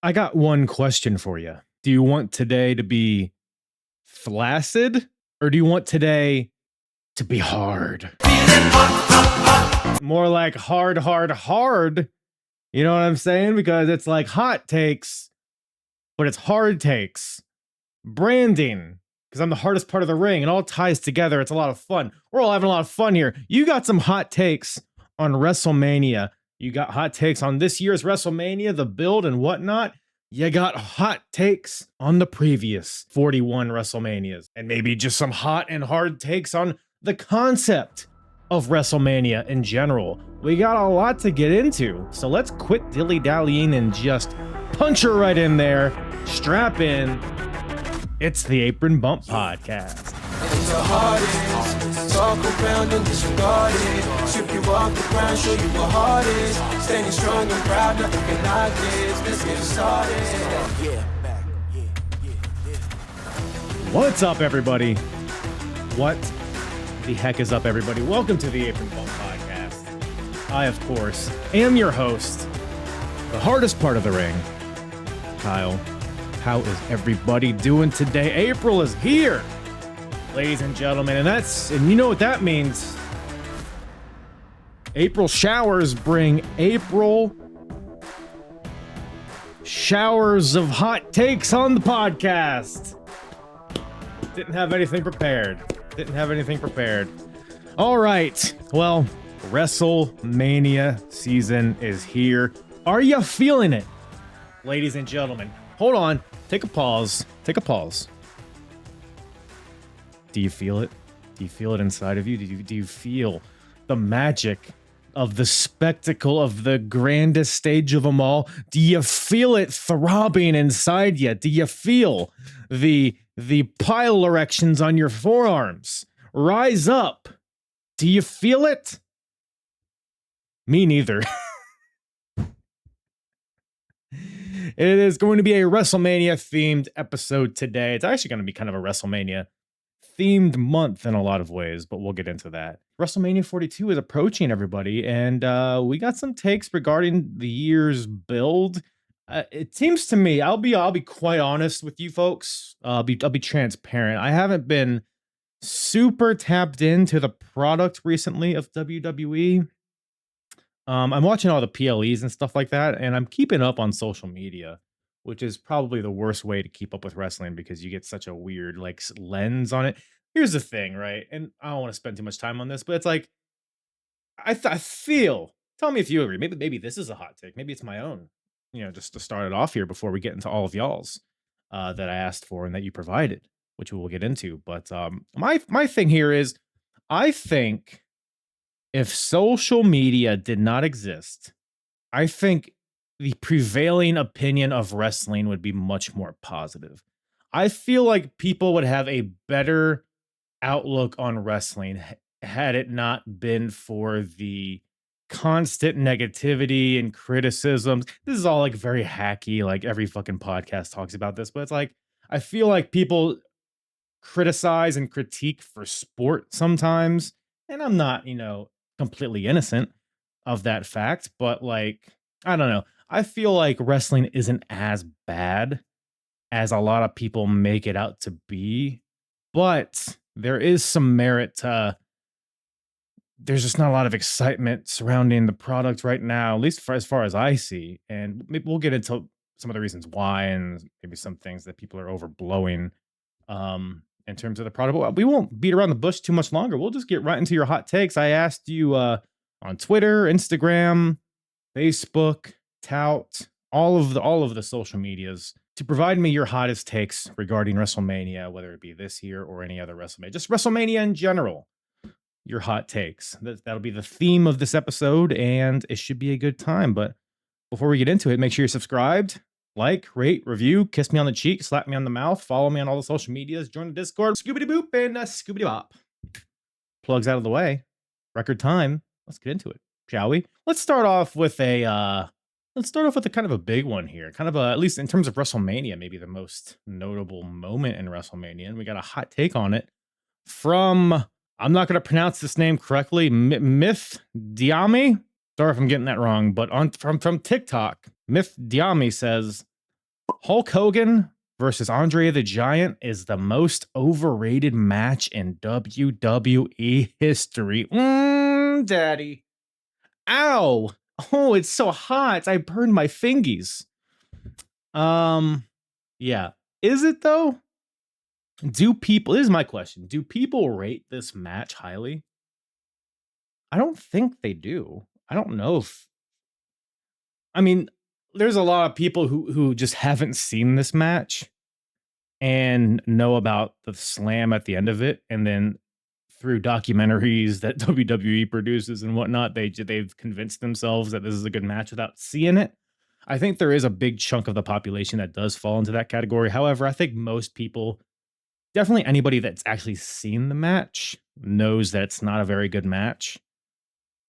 I got one question for you. Do you want today to be flaccid or do you want today to be hard? More like hard, hard, hard. You know what I'm saying? Because it's like hot takes, but it's hard takes. Branding, because I'm the hardest part of the ring. It all ties together. It's a lot of fun. We're all having a lot of fun here. You got some hot takes on WrestleMania. You got hot takes on this year's WrestleMania, the build and whatnot. You got hot takes on the previous 41 WrestleManias. And maybe just some hot and hard takes on the concept of WrestleMania in general. We got a lot to get into. So let's quit dilly-dallying and just punch her right in there. Strap in. It's the Apron Bump Podcast. It's the hardest. Talk around and disregard it. Strip you off the ground, show you what hard is. Standing strong and proud, nothing can knock this. Let's get started. What's up, everybody? What the heck is up, everybody? Welcome to the Apron Bump Podcast. I, of course, am your host, the hardest part of the ring, Kyle. How is everybody doing today? April is here, ladies and gentlemen, and you know what that means. April showers bring April showers of hot takes on the podcast. Didn't have anything prepared. All right. Well, WrestleMania season is here. Are you feeling it, ladies and gentlemen? Hold on. Take a pause. Do you feel it? Do you feel it inside of you? Do you feel the magic of the spectacle of the grandest stage of them all? Do you feel it throbbing inside you? Do you feel the pile erections on your forearms rise up? Do you feel it? Me neither. It is going to be a WrestleMania themed episode today. It's actually going to be kind of a WrestleMania themed month in a lot of ways, but we'll get into that. WrestleMania 42 is approaching, everybody, and we got some takes regarding the year's build. It seems to me, I'll be quite honest with you folks. I'll be transparent. I haven't been super tapped into the product recently of WWE. I'm watching all the PLEs and stuff like that, and I'm keeping up on social media, which is probably the worst way to keep up with wrestling because you get such a weird lens on it. Here's the thing, right? And I don't want to spend too much time on this, but it's like I feel. Tell me if you agree. Maybe this is a hot take. Maybe it's my own. Just to start it off here before we get into all of y'all's that I asked for and that you provided, which we will get into. But my thing here is, I think, if social media did not exist, I think the prevailing opinion of wrestling would be much more positive. I feel like people would have a better outlook on wrestling had it not been for the constant negativity and criticisms. This is all very hacky, every fucking podcast talks about this, but it's I feel like people criticize and critique for sport sometimes, and I'm not, completely innocent of that fact, but I don't know. I feel like wrestling isn't as bad as a lot of people make it out to be, but there is some merit to. There's just not a lot of excitement surrounding the product right now, at least as far as I see, and maybe we'll get into some of the reasons why, and maybe some things that people are overblowing in terms of the product. But we won't beat around the bush too much longer. We'll just get right into your hot takes. I asked you on Twitter, Instagram, Facebook, Tout, all of the social medias to provide me your hottest takes regarding WrestleMania, whether it be this year or any other WrestleMania, just WrestleMania in general. Your hot takes. That'll be the theme of this episode, and it should be a good time. But before we get into it, make sure you're subscribed, rate, review, kiss me on the cheek, slap me on the mouth, follow me on all the social medias, join the Discord, scoobity boop and scoobity bop. Plugs out of the way. Record time. Let's get into it, shall we? Let's start off with a kind of a big one here. Kind of at least in terms of WrestleMania, maybe the most notable moment in WrestleMania, and we got a hot take on it from. I'm not going to pronounce this name correctly. Myth Diami. Sorry if I'm getting that wrong, but from Tik Tok, Myth Diami says, Hulk Hogan versus Andre the Giant is the most overrated match in WWE history. Daddy. Ow. Oh, it's so hot. I burned my fingies. Yeah. Is it though? This is my question. Do people rate this match highly? I don't think they do. I don't know if I mean, there's a lot of people who just haven't seen this match and know about the slam at the end of it, and then through documentaries that WWE produces and whatnot, they've convinced themselves that this is a good match without seeing it. I think there is a big chunk of the population that does fall into that category. However, I think most people, definitely anybody that's actually seen the match, knows that it's not a very good match.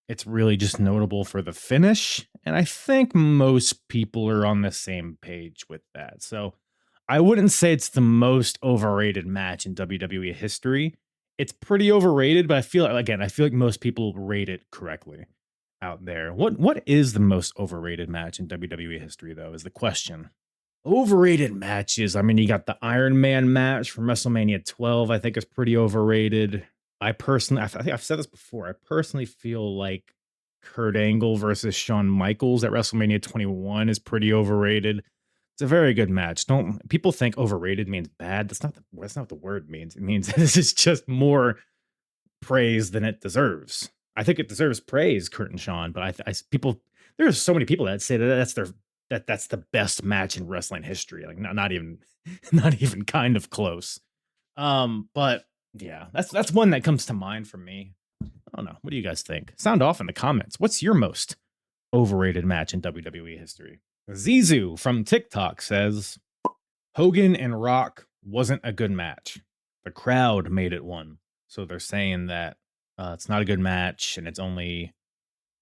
It's really just notable for the finish, and I think most people are on the same page with that. So, I wouldn't say it's the most overrated match in WWE history. It's pretty overrated, but I feel like most people rate it correctly out there. What is the most overrated match in WWE history though is the question. Overrated matches. I mean, you got the Iron Man match from WrestleMania 12, I think is pretty overrated. I think I've said this before. I personally feel like Kurt Angle versus Shawn Michaels at WrestleMania 21 is pretty overrated. It's a very good match. Don't people think overrated means bad? That's not what the word means. It means this is just more praise than it deserves. I think it deserves praise, Kurt and Shawn, but people there's so many people that say that's the best match in wrestling history. Like not even not even kind of close. But yeah, that's one that comes to mind for me. I don't know. What do you guys think? Sound off in the comments. What's your most overrated match in WWE history? Zizu from Tik Tok says Hogan and Rock wasn't a good match. The crowd made it one. So they're saying that it's not a good match and it's only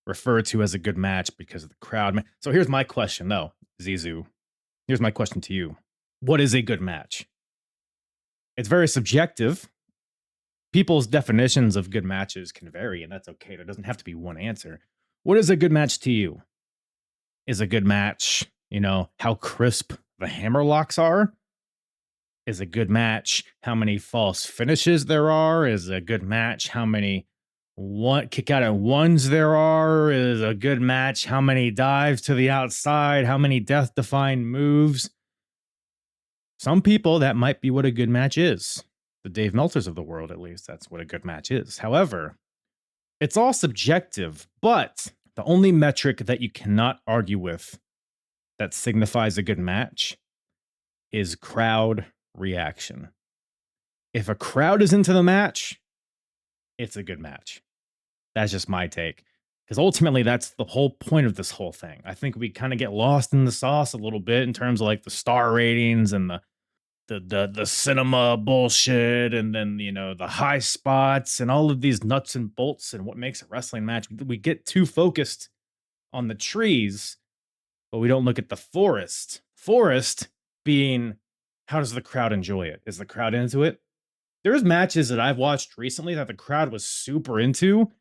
referred to as a good match because of the crowd. So here's my question, though, Zizu. Here's my question to you. What is a good match? It's very subjective. People's definitions of good matches can vary, and that's okay. There doesn't have to be one answer. What is a good match to you? Is a good match, how crisp the hammer locks are? Is a good match how many false finishes there are? Is a good match how many kick out at ones there are? Is a good match how many dives to the outside? How many death-defying moves? Some people, that might be what a good match is. The Dave Meltzers of the world, at least, that's what a good match is. However, it's all subjective, but the only metric that you cannot argue with that signifies a good match is crowd reaction. If a crowd is into the match, it's a good match. That's just my take. Because ultimately, that's the whole point of this whole thing. I think we kind of get lost in the sauce a little bit in terms of like the star ratings and the cinema bullshit, and then the high spots and all of these nuts and bolts and what makes a wrestling match. We get too focused on the trees, but we don't look at the forest. Forest being, how does the crowd enjoy it? Is the crowd into it? There's matches that I've watched recently that the crowd was super into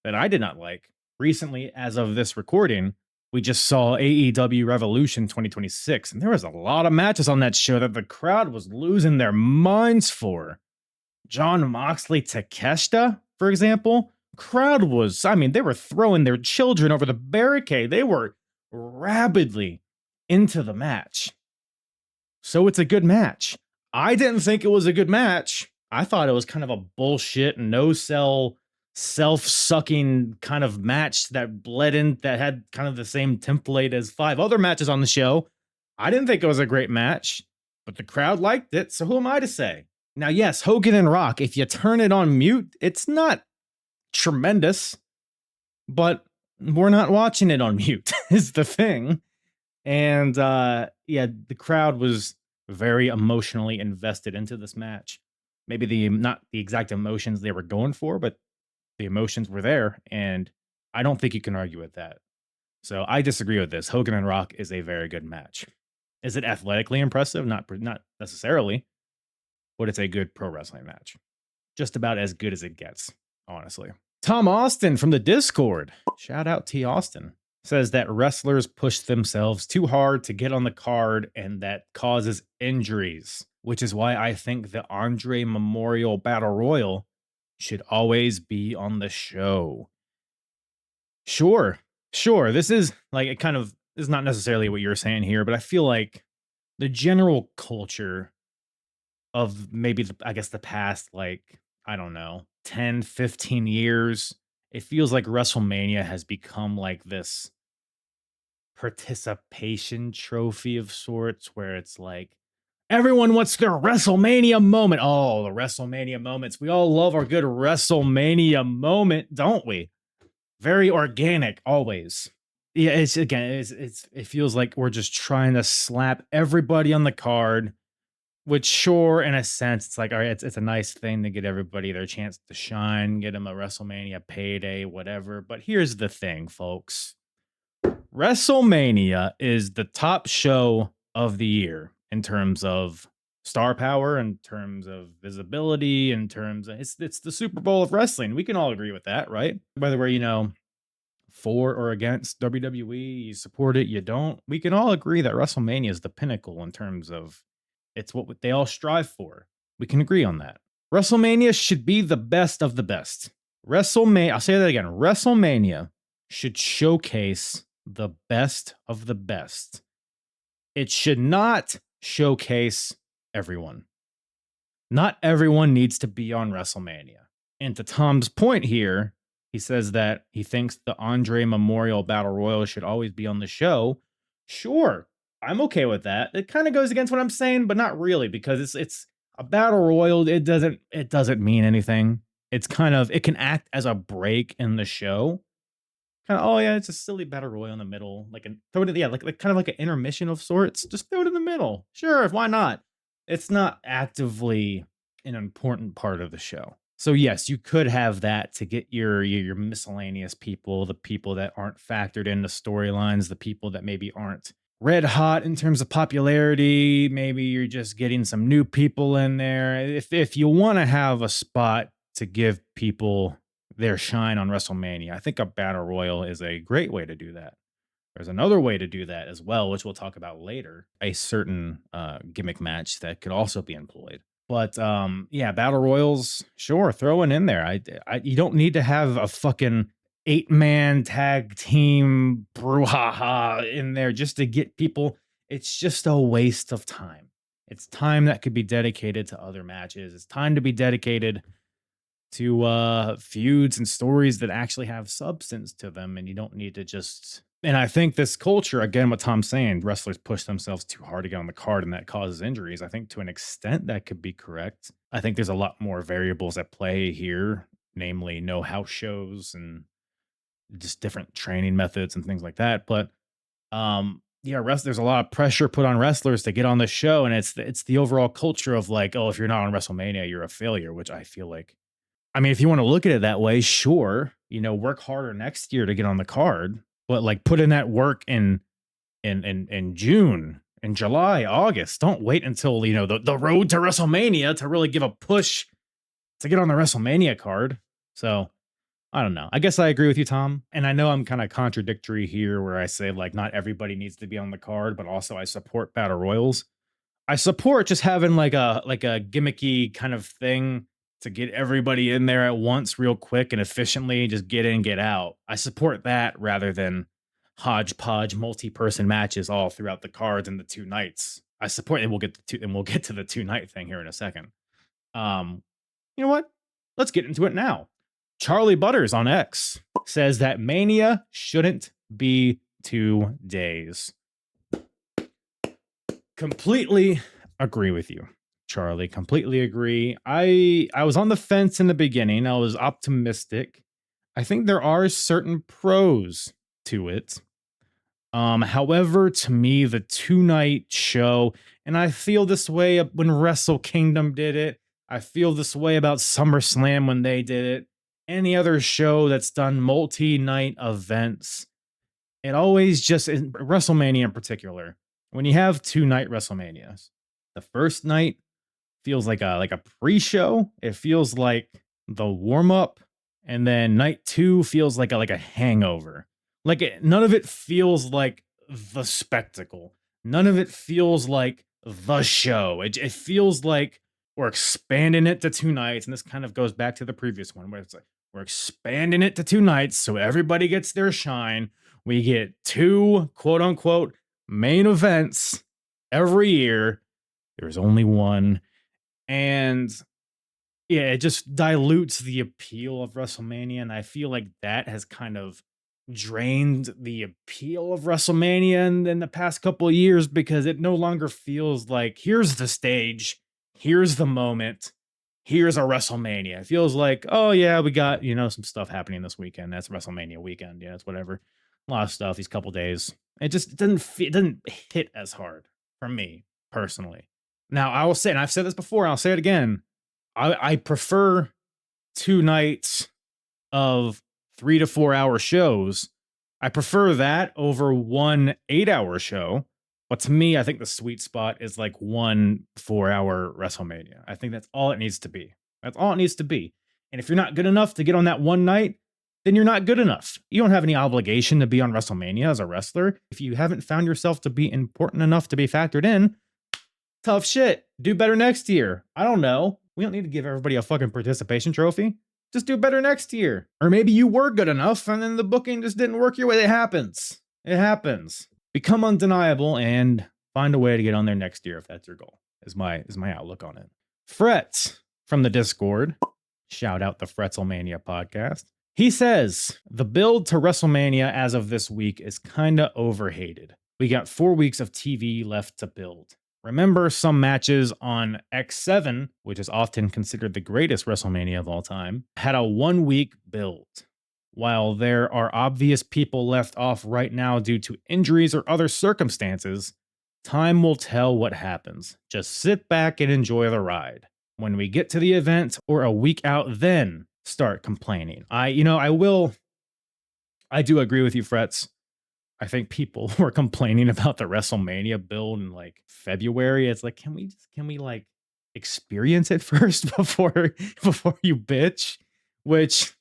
that I did not like. Recently, as of this recording, we just saw AEW Revolution 2026, and there was a lot of matches on that show that the crowd was losing their minds for. John Moxley Takeshita, for example, crowd was, they were throwing their children over the barricade. They were rabidly into the match. So it's a good match. I didn't think it was a good match. I thought it was kind of a bullshit, no-sell, self-sucking kind of match that bled in, that had kind of the same template as 5 other matches on the show. I didn't think it was a great match, but the crowd liked it, so who am I to say? Now, yes, Hogan and Rock, if you turn it on mute, it's not tremendous, but we're not watching it on mute, is the thing. And the crowd was very emotionally invested into this match. Maybe not the exact emotions they were going for, but the emotions were there, and I don't think you can argue with that. So I disagree with this. Hogan and Rock is a very good match. Is it athletically impressive? Not necessarily, but it's a good pro wrestling match. Just about as good as it gets, honestly. Tom Austin from the Discord. Shout out T. Austin. says that wrestlers push themselves too hard to get on the card and that causes injuries, which is why I think the Andre Memorial Battle Royal should always be on the show. Sure, sure. This is like it kind of is not necessarily what you're saying here, but I feel like the general culture of maybe I guess the past like I don't know 10, 15 years, it feels like WrestleMania has become like this participation trophy of sorts where it's like everyone wants their WrestleMania moment. Oh, the WrestleMania moments. We all love our good WrestleMania moment, don't we? Very organic always. Yeah, it's again, it feels like we're just trying to slap everybody on the card, which sure, in a sense, it's like, all right, it's a nice thing to get everybody their chance to shine, get them a WrestleMania payday, whatever. But here's the thing, folks. WrestleMania is the top show of the year in terms of star power, in terms of visibility, in terms of it's the Super Bowl of wrestling. We can all agree with that, right? Whether we're, for or against WWE, you support it, you don't. We can all agree that WrestleMania is the pinnacle in terms of it's what they all strive for. We can agree on that. WrestleMania should be the best of the best. WrestleMania, I'll say that again. WrestleMania should showcase the best of the best. It should not showcase everyone. Not everyone needs to be on WrestleMania. And to Tom's point here, he says that he thinks the Andre Memorial Battle Royal should always be on the show. Sure, I'm okay with that. It kind of goes against what I'm saying, but not really, because it's a battle royal. It doesn't mean anything. It's kind of it can act as a break in the show. Kind of, oh yeah, it's a silly battle royal in the middle, like throw it, yeah, like kind of like an intermission of sorts. Just throw it in the middle. Sure, why not? It's not actively an important part of the show. So yes, you could have that to get your miscellaneous people, the people that aren't factored into storylines, the people that maybe aren't red hot in terms of popularity. Maybe you're just getting some new people in there. If you want to have a spot to give people their shine on WrestleMania, I think a battle royal is a great way to do that. There's another way to do that as well, which we'll talk about later. A certain gimmick match that could also be employed. But yeah, battle royals, sure, throw it in there. You don't need to have a fucking 8-man tag team brouhaha in there just to get people. It's just a waste of time. It's time that could be dedicated to other matches. It's time to be dedicated to feuds and stories that actually have substance to them, and you don't need to just. And I think this culture, again, what Tom's saying, wrestlers push themselves too hard to get on the card and that causes injuries. I think to an extent that could be correct. I think there's a lot more variables at play here, namely no house shows and just different training methods and things like that. But yeah, there's a lot of pressure put on wrestlers to get on the show, and it's the overall culture of like, oh, if you're not on WrestleMania, you're a failure, which I feel like. I mean, if you want to look at it that way, sure, work harder next year to get on the card, but like put in that work in June, in July, August. Don't wait until the road to WrestleMania to really give a push to get on the WrestleMania card. So I don't know. I guess I agree with you, Tom. And I know I'm kind of contradictory here where I say like not everybody needs to be on the card, but also I support battle royals. I support just having like a gimmicky kind of thing to get everybody in there at once real quick and efficiently, just get in, get out. I support that rather than hodgepodge multi-person matches all throughout the cards and the 2 nights. I support, and we'll get to the 2-night thing here in a second. You know what? Let's get into it now. Charlie Butters on X says that Mania shouldn't be 2 days. Completely agree with you, Charlie. Completely agree. I was on the fence in the beginning. I was optimistic. I think there are certain pros to it. However, to me, the 2-night show, and I feel this way when Wrestle Kingdom did it. I feel this way about SummerSlam when they did it. Any other show that's done multi-night events, it always just WrestleMania in particular. When you have 2-night WrestleManias, the first night feels like a pre-show. It feels like the warm-up, and then night 2 feels like a hangover. Like none of it feels like the spectacle. None of it feels like the show. It feels like we're expanding it to 2 nights. And this kind of goes back to the previous one where it's like we're expanding it to 2 nights so everybody gets their shine. We get 2 quote unquote main events every year. There's only one. And yeah, it just dilutes the appeal of WrestleMania. And I feel like that has kind of drained the appeal of WrestleMania in the past couple of years because it no longer feels like here's the stage, here's the moment, here's a WrestleMania. It feels like, oh yeah, we got, some stuff happening this weekend. That's WrestleMania weekend. Yeah, it's whatever. A lot of stuff these couple days. It just it doesn't hit as hard for me personally. Now I will say, and I've said this before, and I'll say it again. I prefer 2 nights of 3 to 4 hour shows. I prefer that over one 8-hour show. But to me, I think the sweet spot is like 1 4-hour WrestleMania. I think that's all it needs to be. That's all it needs to be. And if you're not good enough to get on that one night, then you're not good enough. You don't have any obligation to be on WrestleMania as a wrestler. If you haven't found yourself to be important enough to be factored in, tough shit. Do better next year. I don't know. We don't need to give everybody a fucking participation trophy. Just do better next year. Or maybe you were good enough and then the booking just didn't work your way. It happens. It happens. Become undeniable and find a way to get on there next year if that's your goal. Is my outlook on it. Frets from the Discord. Shout out the Fretzelmania podcast. He says, the build to WrestleMania as of this week is kinda overhated. We got 4 weeks of TV left to build. Remember, some matches on X7, which is often considered the greatest WrestleMania of all time, had a 1-week build. While there are obvious people left off right now due to injuries or other circumstances, time will tell what happens. Just sit back and enjoy the ride. When we get to the event or a week out, then start complaining. I do agree with you, Frets. I think people were complaining about the WrestleMania build in like February. It's like, can we like experience it first before you bitch? Which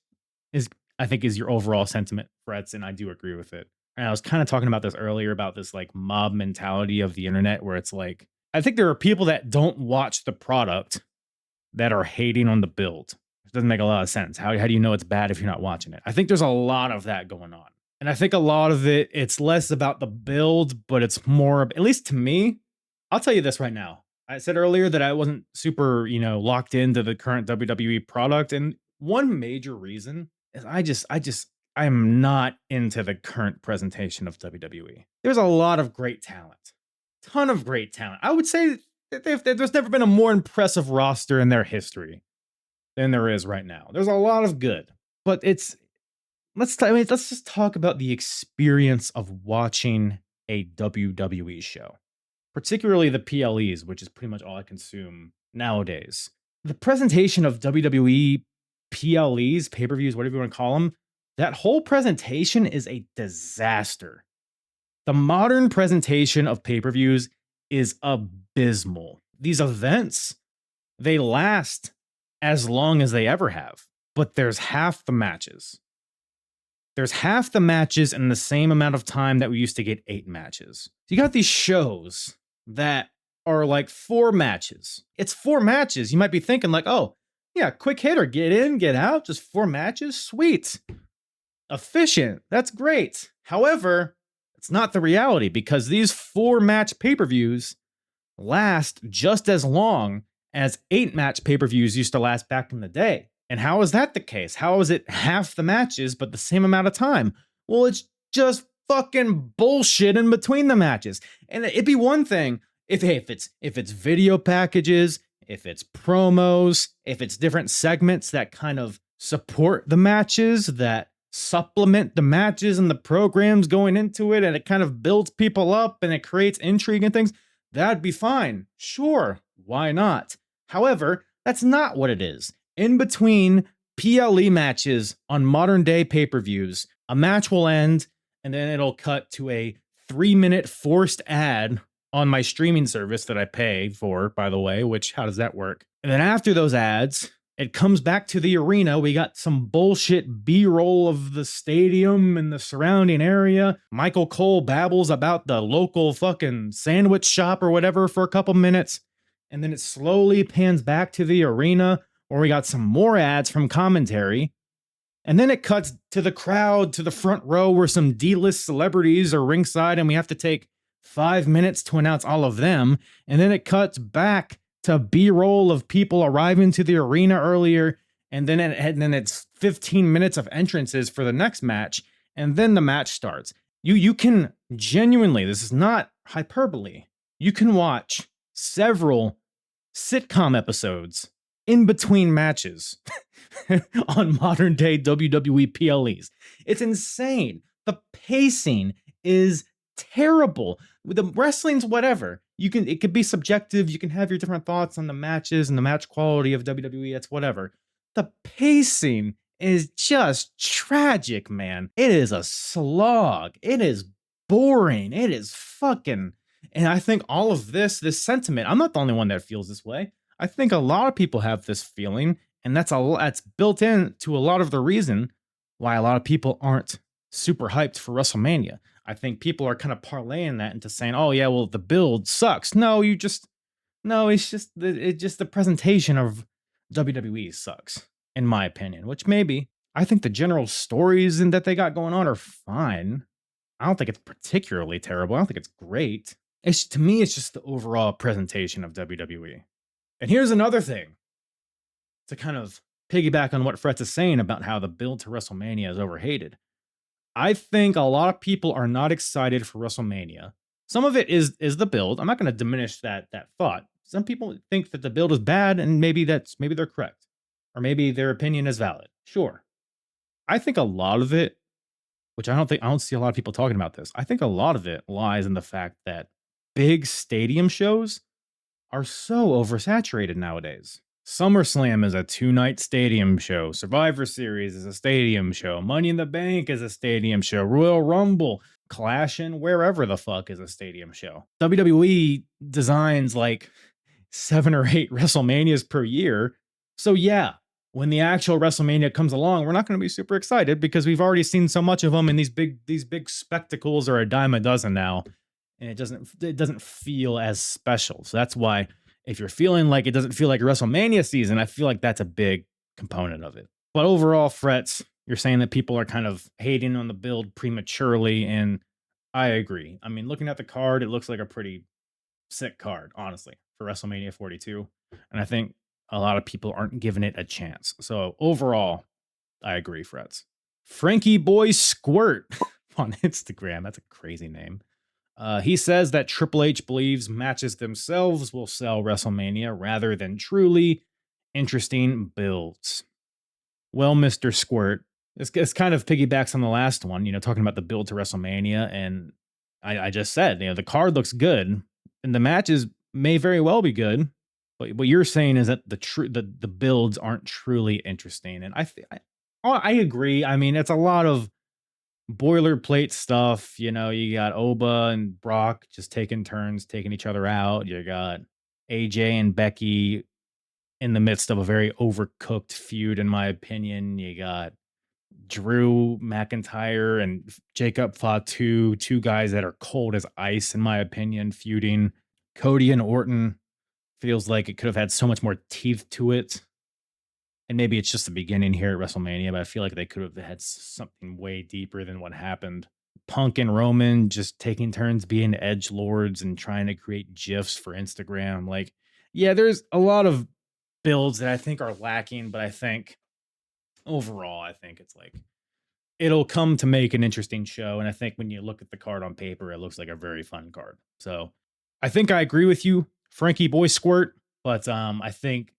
is, I think, is your overall sentiment, Frets, and I do agree with it. And I was kind of talking about this earlier about this like mob mentality of the internet where it's like, I think there are people that don't watch the product that are hating on the build. It doesn't make a lot of sense. How do you know it's bad if you're not watching it? I think there's a lot of that going on. And I think a lot of it's less about the build, but it's more, at least to me, I'll tell you this right now. I said earlier that I wasn't super, locked into the current WWE product. And one major reason is I am not into the current presentation of WWE. There's a lot of great talent, ton of great talent. I would say that there's never been a more impressive roster in their history than there is right now. There's a lot of good, but let's just talk about the experience of watching a WWE show, particularly the PLEs, which is pretty much all I consume nowadays. The presentation of WWE PLEs, pay-per-views, whatever you want to call them, that whole presentation is a disaster. The modern presentation of pay-per-views is abysmal. These events, they last as long as they ever have, but there's half the matches. There's half the matches in the same amount of time that we used to get 8 matches. You got these shows that are like 4 matches. It's 4 matches. You might be thinking like, oh, yeah, quick hitter, get in, get out, just 4 matches. Sweet. Efficient. That's great. However, it's not the reality because these 4-match pay-per-views last just as long as 8-match pay-per-views used to last back in the day. And how is that the case? How is it half the matches but the same amount of time? Well, it's just fucking bullshit in between the matches. And it'd be one thing if it's video packages, if it's promos, if it's different segments that kind of support the matches, that supplement the matches and the programs going into it, and it kind of builds people up and it creates intrigue and things, that'd be fine. Sure, why not? However, that's not what it is. In between PLE matches on modern day pay-per-views, a match will end and then it'll cut to a 3-minute forced ad on my streaming service that I pay for, by the way, which how does that work? And then after those ads, It comes back to the arena. We got some bullshit B-roll of the stadium and the surrounding area. Michael Cole babbles about the local fucking sandwich shop or whatever for a couple minutes. And then it slowly pans back to the arena where we got some more ads from commentary. And then it cuts to the crowd, to the front row where some D-list celebrities are ringside and we have to take 5 minutes to announce all of them. And then it cuts back to B-roll of people arriving to the arena earlier. And then it's 15 minutes of entrances for the next match. And then the match starts. You can genuinely, this is not hyperbole, you can watch several sitcom episodes in between matches on modern day WWE PLEs. It's insane. The pacing is terrible. The wrestling's whatever. It could be subjective. You can have your different thoughts on the matches and the match quality of WWE. That's whatever. The pacing is just tragic, man. It is a slog. It is boring. It is fucking. And I think all of this sentiment, I'm not the only one that feels this way. I think a lot of people have this feeling, and that's built in to a lot of the reason why a lot of people aren't super hyped for WrestleMania. I think people are kind of parlaying that into saying, "Oh yeah, well the build sucks." No, it's just the presentation of WWE sucks, in my opinion. Which maybe I think the general stories and that they got going on are fine. I don't think it's particularly terrible. I don't think it's great. To me, it's just the overall presentation of WWE. And here's another thing to kind of piggyback on what Fretz is saying about how the build to WrestleMania is overhated. I think a lot of people are not excited for WrestleMania. Some of it is the build. I'm not going to diminish that thought. Some people think that the build is bad, and maybe they're correct, or maybe their opinion is valid. Sure, I think a lot of it, which I don't see a lot of people talking about this. I think a lot of it lies in the fact that big stadium shows are so oversaturated nowadays. SummerSlam is a 2-night stadium show. Survivor Series is a stadium show. Money in the Bank is a stadium show. Royal Rumble, Clash and wherever the fuck is a stadium show. WWE designs like 7 or 8 WrestleManias per year. So yeah, when the actual WrestleMania comes along, we're not going to be super excited because we've already seen so much of them, and these big spectacles are a dime a dozen now, and it doesn't feel as special. So that's why, if you're feeling like it doesn't feel like a WrestleMania season, I feel like that's a big component of it. But overall, Fretz, you're saying that people are kind of hating on the build prematurely, and I agree. I mean, looking at the card, it looks like a pretty sick card, honestly, for WrestleMania 42. And I think a lot of people aren't giving it a chance. So overall, I agree, Fretz. Frankie Boy Squirt on Instagram. That's a crazy name. He says that Triple H believes matches themselves will sell WrestleMania rather than truly interesting builds. Well, Mr. Squirt, this kind of piggybacks on the last one, talking about the build to WrestleMania. And I just said, the card looks good and the matches may very well be good. But what you're saying is that the builds aren't truly interesting. And I agree. I mean, it's a lot of boilerplate stuff. You got Oba and Brock just taking turns, taking each other out. You got AJ and Becky in the midst of a very overcooked feud, in my opinion. You got Drew McIntyre and Jacob Fatu, two guys that are cold as ice, in my opinion, feuding. Cody and Orton feels like it could have had so much more teeth to it. And maybe it's just the beginning here at WrestleMania, but I feel like they could have had something way deeper than what happened. Punk and Roman just taking turns being edge lords and trying to create GIFs for Instagram. Like, yeah, there's a lot of builds that I think are lacking, but I think overall, I think it's like it'll come to make an interesting show. And I think when you look at the card on paper, it looks like a very fun card. So I think I agree with you, Frankie Boy Squirt, but I think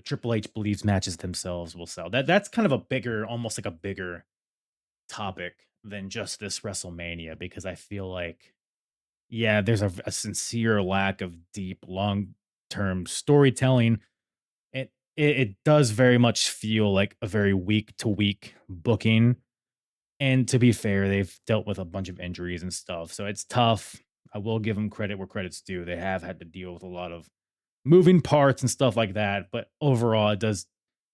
Triple H believes matches themselves will sell. That's kind of almost like a bigger topic than just this WrestleMania, because I feel like, yeah, there's a sincere lack of deep, long-term storytelling. It does very much feel like a very week-to-week booking. And to be fair, they've dealt with a bunch of injuries and stuff, so it's tough. I will give them credit where credit's due. They have had to deal with a lot of moving parts and stuff like that. But overall, it does.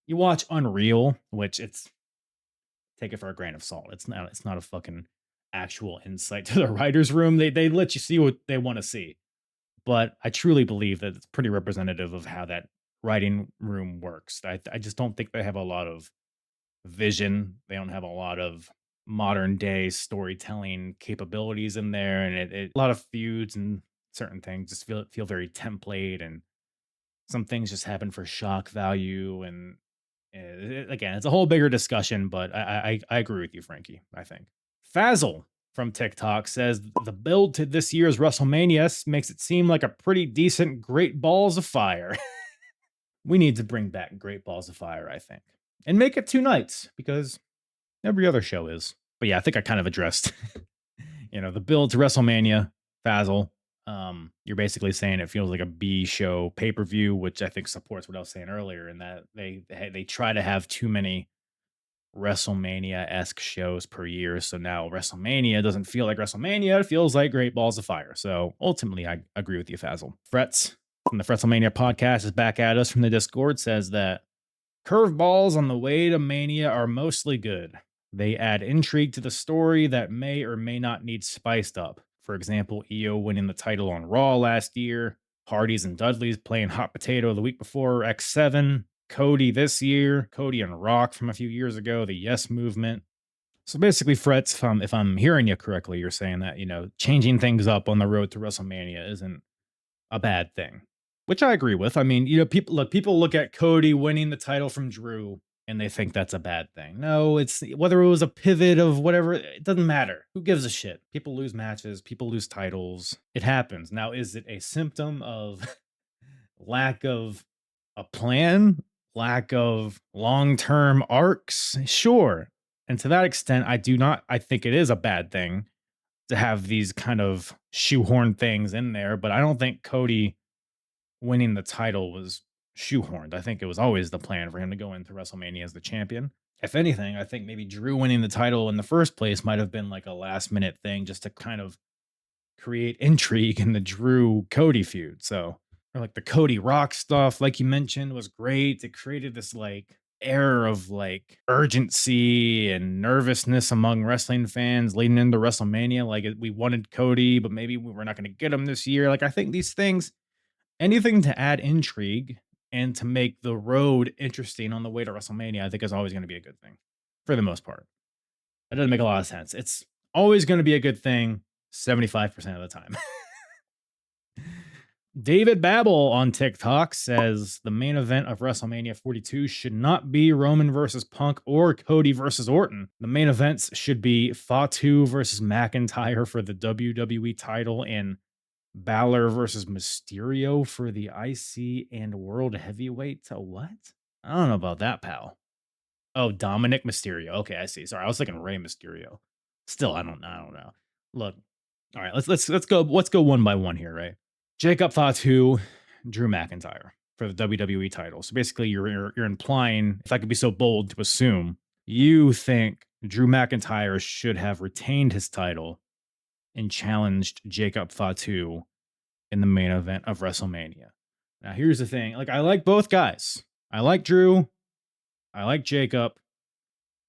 You watch Unreal, which it's take it for a grain of salt. It's not a fucking actual insight to the writer's room. They let you see what they want to see. But I truly believe that it's pretty representative of how that writing room works. I just don't think they have a lot of vision. They don't have a lot of modern day storytelling capabilities in there, and a lot of feuds and certain things just feel very template, and some things just happen for shock value. And again, it's a whole bigger discussion, but I agree with you, Frankie. I think Fazzle from TikTok says the build to this year's WrestleMania makes it seem like a pretty decent Great Balls of Fire. We need to bring back Great Balls of Fire, I think, and make it 2 nights because every other show is. But yeah, I think I kind of addressed, the build to WrestleMania, Fazzle. You're basically saying it feels like a B show pay per view, which I think supports what I was saying earlier, in that they try to have too many WrestleMania esque shows per year. So now WrestleMania doesn't feel like WrestleMania; it feels like Great Balls of Fire. So ultimately, I agree with you, Fazzle. Frets from the Wrestlemania podcast is back at us from the Discord. Says that curveballs on the way to Mania are mostly good. They add intrigue to the story that may or may not need spiced up. For example, EO winning the title on Raw last year, Hardy's and Dudley's playing hot potato the week before X7, Cody this year, Cody and Rock from a few years ago, the Yes Movement. So basically, Frets, if I'm hearing you correctly, you're saying that, changing things up on the road to WrestleMania isn't a bad thing, which I agree with. I mean, people look at Cody winning the title from Drew and they think that's a bad thing. No, it's whether it was a pivot of whatever, it doesn't matter. Who gives a shit? People lose matches, people lose titles. It happens. Now, is it a symptom of lack of a plan, lack of long-term arcs? Sure. And to that extent, I think it is a bad thing to have these kind of shoehorn things in there, but I don't think Cody winning the title was shoehorned. I think it was always the plan for him to go into WrestleMania as the champion. If anything, I think maybe Drew winning the title in the first place might have been like a last minute thing just to kind of create intrigue in the Drew Cody feud. So, or like the Cody Rock stuff, like you mentioned, was great. It created this like air of like urgency and nervousness among wrestling fans leading into WrestleMania. Like we wanted Cody, but maybe we were not going to get him this year. Like I think these things, anything to add intrigue and to make the road interesting on the way to WrestleMania, I think is always going to be a good thing for the most part. That doesn't make a lot of sense. It's always going to be a good thing 75% of the time. David Babel on TikTok says the main event of WrestleMania 42 should not be Roman versus Punk or Cody versus Orton. The main events should be Fatu versus McIntyre for the WWE title and Balor versus Mysterio for the IC and World Heavyweight. What? I don't know about that, pal. Oh, Dominic Mysterio. Okay, I see. Sorry, I was thinking Rey Mysterio. Still, I don't know. Look, all right, let's go one by one here, right? Jacob Fatu, Drew McIntyre for the WWE title. So basically, you're implying, if I could be so bold to assume, you think Drew McIntyre should have retained his title and challenged Jacob Fatu in the main event of WrestleMania. Now, here's the thing. Like, I like both guys. I like Drew. I like Jacob.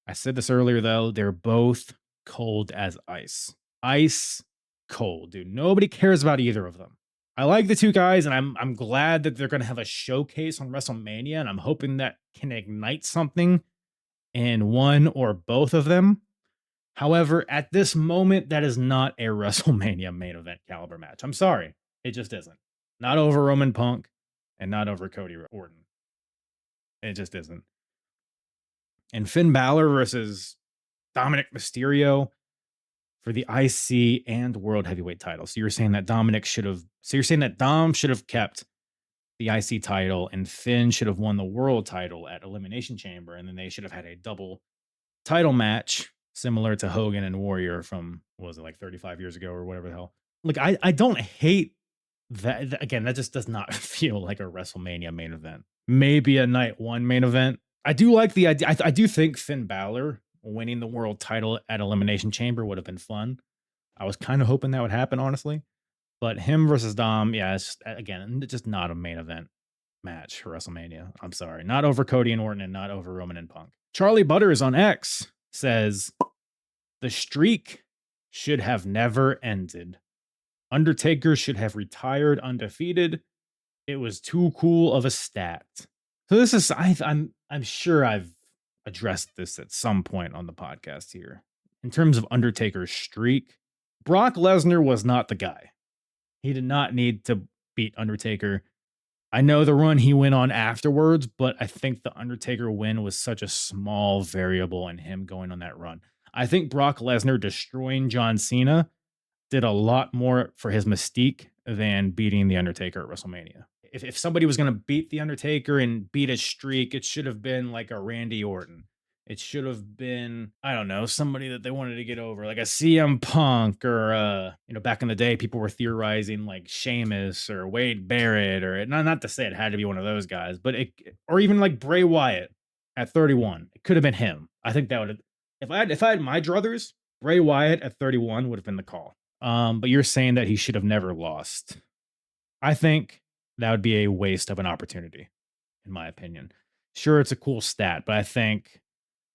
I said this earlier, though. They're both cold as ice. Ice cold, dude. Nobody cares about either of them. I like the two guys, and I'm glad that they're going to have a showcase on WrestleMania, and I'm hoping that can ignite something in one or both of them. However, at this moment, that is not a WrestleMania main event caliber match. I'm sorry. It just isn't. Not over Roman Punk and not over Cody Orton. It just isn't. And Finn Balor versus Dominic Mysterio for the IC and World Heavyweight title. So you're saying that Dom should have kept the IC title and Finn should have won the world title at Elimination Chamber, and then they should have had a double title match similar to Hogan and Warrior from, what was it, like 35 years ago or whatever the hell. Look, I don't hate that. Again, that just does not feel like a WrestleMania main event. Maybe a night one main event. I do like the idea. I do think Finn Balor winning the world title at Elimination Chamber would have been fun. I was kind of hoping that would happen, honestly. But him versus Dom, yeah, it's just, again, just not a main event match for WrestleMania. I'm sorry. Not over Cody and Orton and not over Roman and Punk. Charlie Butters on X says, the streak should have never ended. Undertaker should have retired undefeated. It was too cool of a stat. So this is I'm sure I've addressed this at some point on the podcast here. In terms of Undertaker's streak, Brock Lesnar was not the guy. He did not need to beat Undertaker. I know the run he went on afterwards, but I think the Undertaker win was such a small variable in him going on that run. I think Brock Lesnar destroying John Cena did a lot more for his mystique than beating The Undertaker at WrestleMania. If somebody was going to beat The Undertaker and beat a streak, it should have been like a Randy Orton. It should have been, I don't know, somebody that they wanted to get over, like a CM Punk or, back in the day, people were theorizing like Sheamus or Wade Barrett, or not to say it had to be one of those guys, but or even like Bray Wyatt at 31. It could have been him. I think that would have, if I had my druthers, Bray Wyatt at 31 would have been the call. But you're saying that he should have never lost. I think that would be a waste of an opportunity, in my opinion. Sure, it's a cool stat, but I think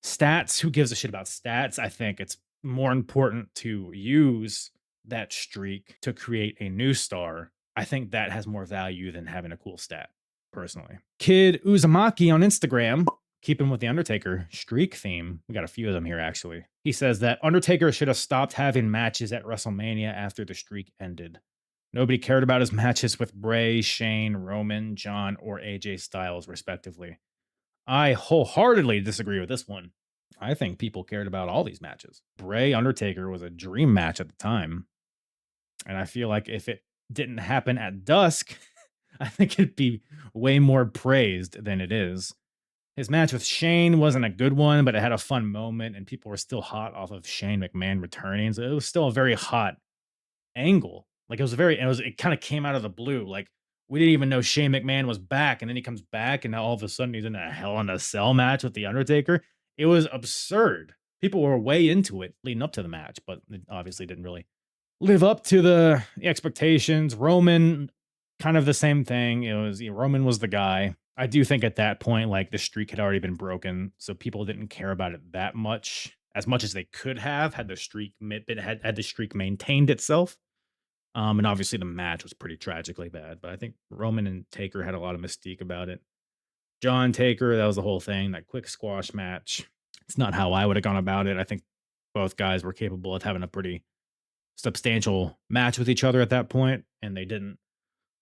stats, who gives a shit about stats? I think it's more important to use that streak to create a new star. I think that has more value than having a cool stat, personally. Kid Uzumaki on Instagram, keeping with the Undertaker streak theme. We got a few of them here, actually. He says that Undertaker should have stopped having matches at WrestleMania after the streak ended. Nobody cared about his matches with Bray, Shane, Roman, John, or AJ Styles, respectively. I wholeheartedly disagree with this one. I think people cared about all these matches. Bray Undertaker was a dream match at the time. And I feel like if it didn't happen at dusk, I think it'd be way more praised than it is. His match with Shane wasn't a good one, but it had a fun moment, and people were still hot off of Shane McMahon returning. So it was still a very hot angle. Like it kind of came out of the blue. Like we didn't even know Shane McMahon was back, and then he comes back, and now all of a sudden he's in a Hell in a Cell match with the Undertaker. It was absurd. People were way into it leading up to the match, but it obviously didn't really live up to the expectations. Roman, kind of the same thing. Roman was the guy. I do think at that point, like the streak had already been broken, so people didn't care about it that much, as much as they could have had the streak had the streak maintained itself. And obviously the match was pretty tragically bad, but I think Roman and Taker had a lot of mystique about it. John Taker, that was the whole thing, that quick squash match. It's not how I would have gone about it. I think both guys were capable of having a pretty substantial match with each other at that point, and they didn't.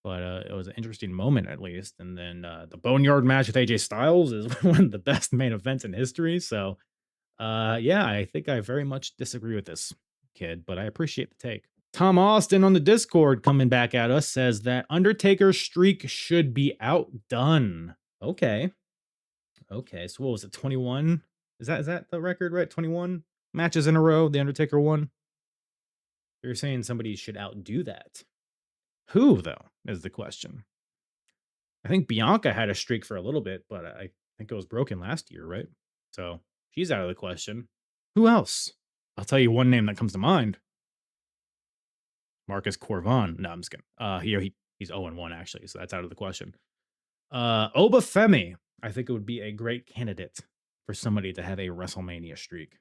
But it was an interesting moment, at least. And then the Boneyard match with AJ Styles is one of the best main events in history. So, yeah, I think I very much disagree with this kid, but I appreciate the take. Tom Austin on the Discord coming back at us says that Undertaker's streak should be outdone. Okay. So what was it? 21? Is that the record, right? 21 matches in a row the Undertaker won? You're saying somebody should outdo that. Who, though, is the question. I think Bianca had a streak for a little bit, but I think it was broken last year, right? So she's out of the question. Who else? I'll tell you one name that comes to mind. Marcus Corvon. No, I'm just kidding. He's 0-1, actually, so that's out of the question. Obafemi. I think it would be a great candidate for somebody to have a WrestleMania streak.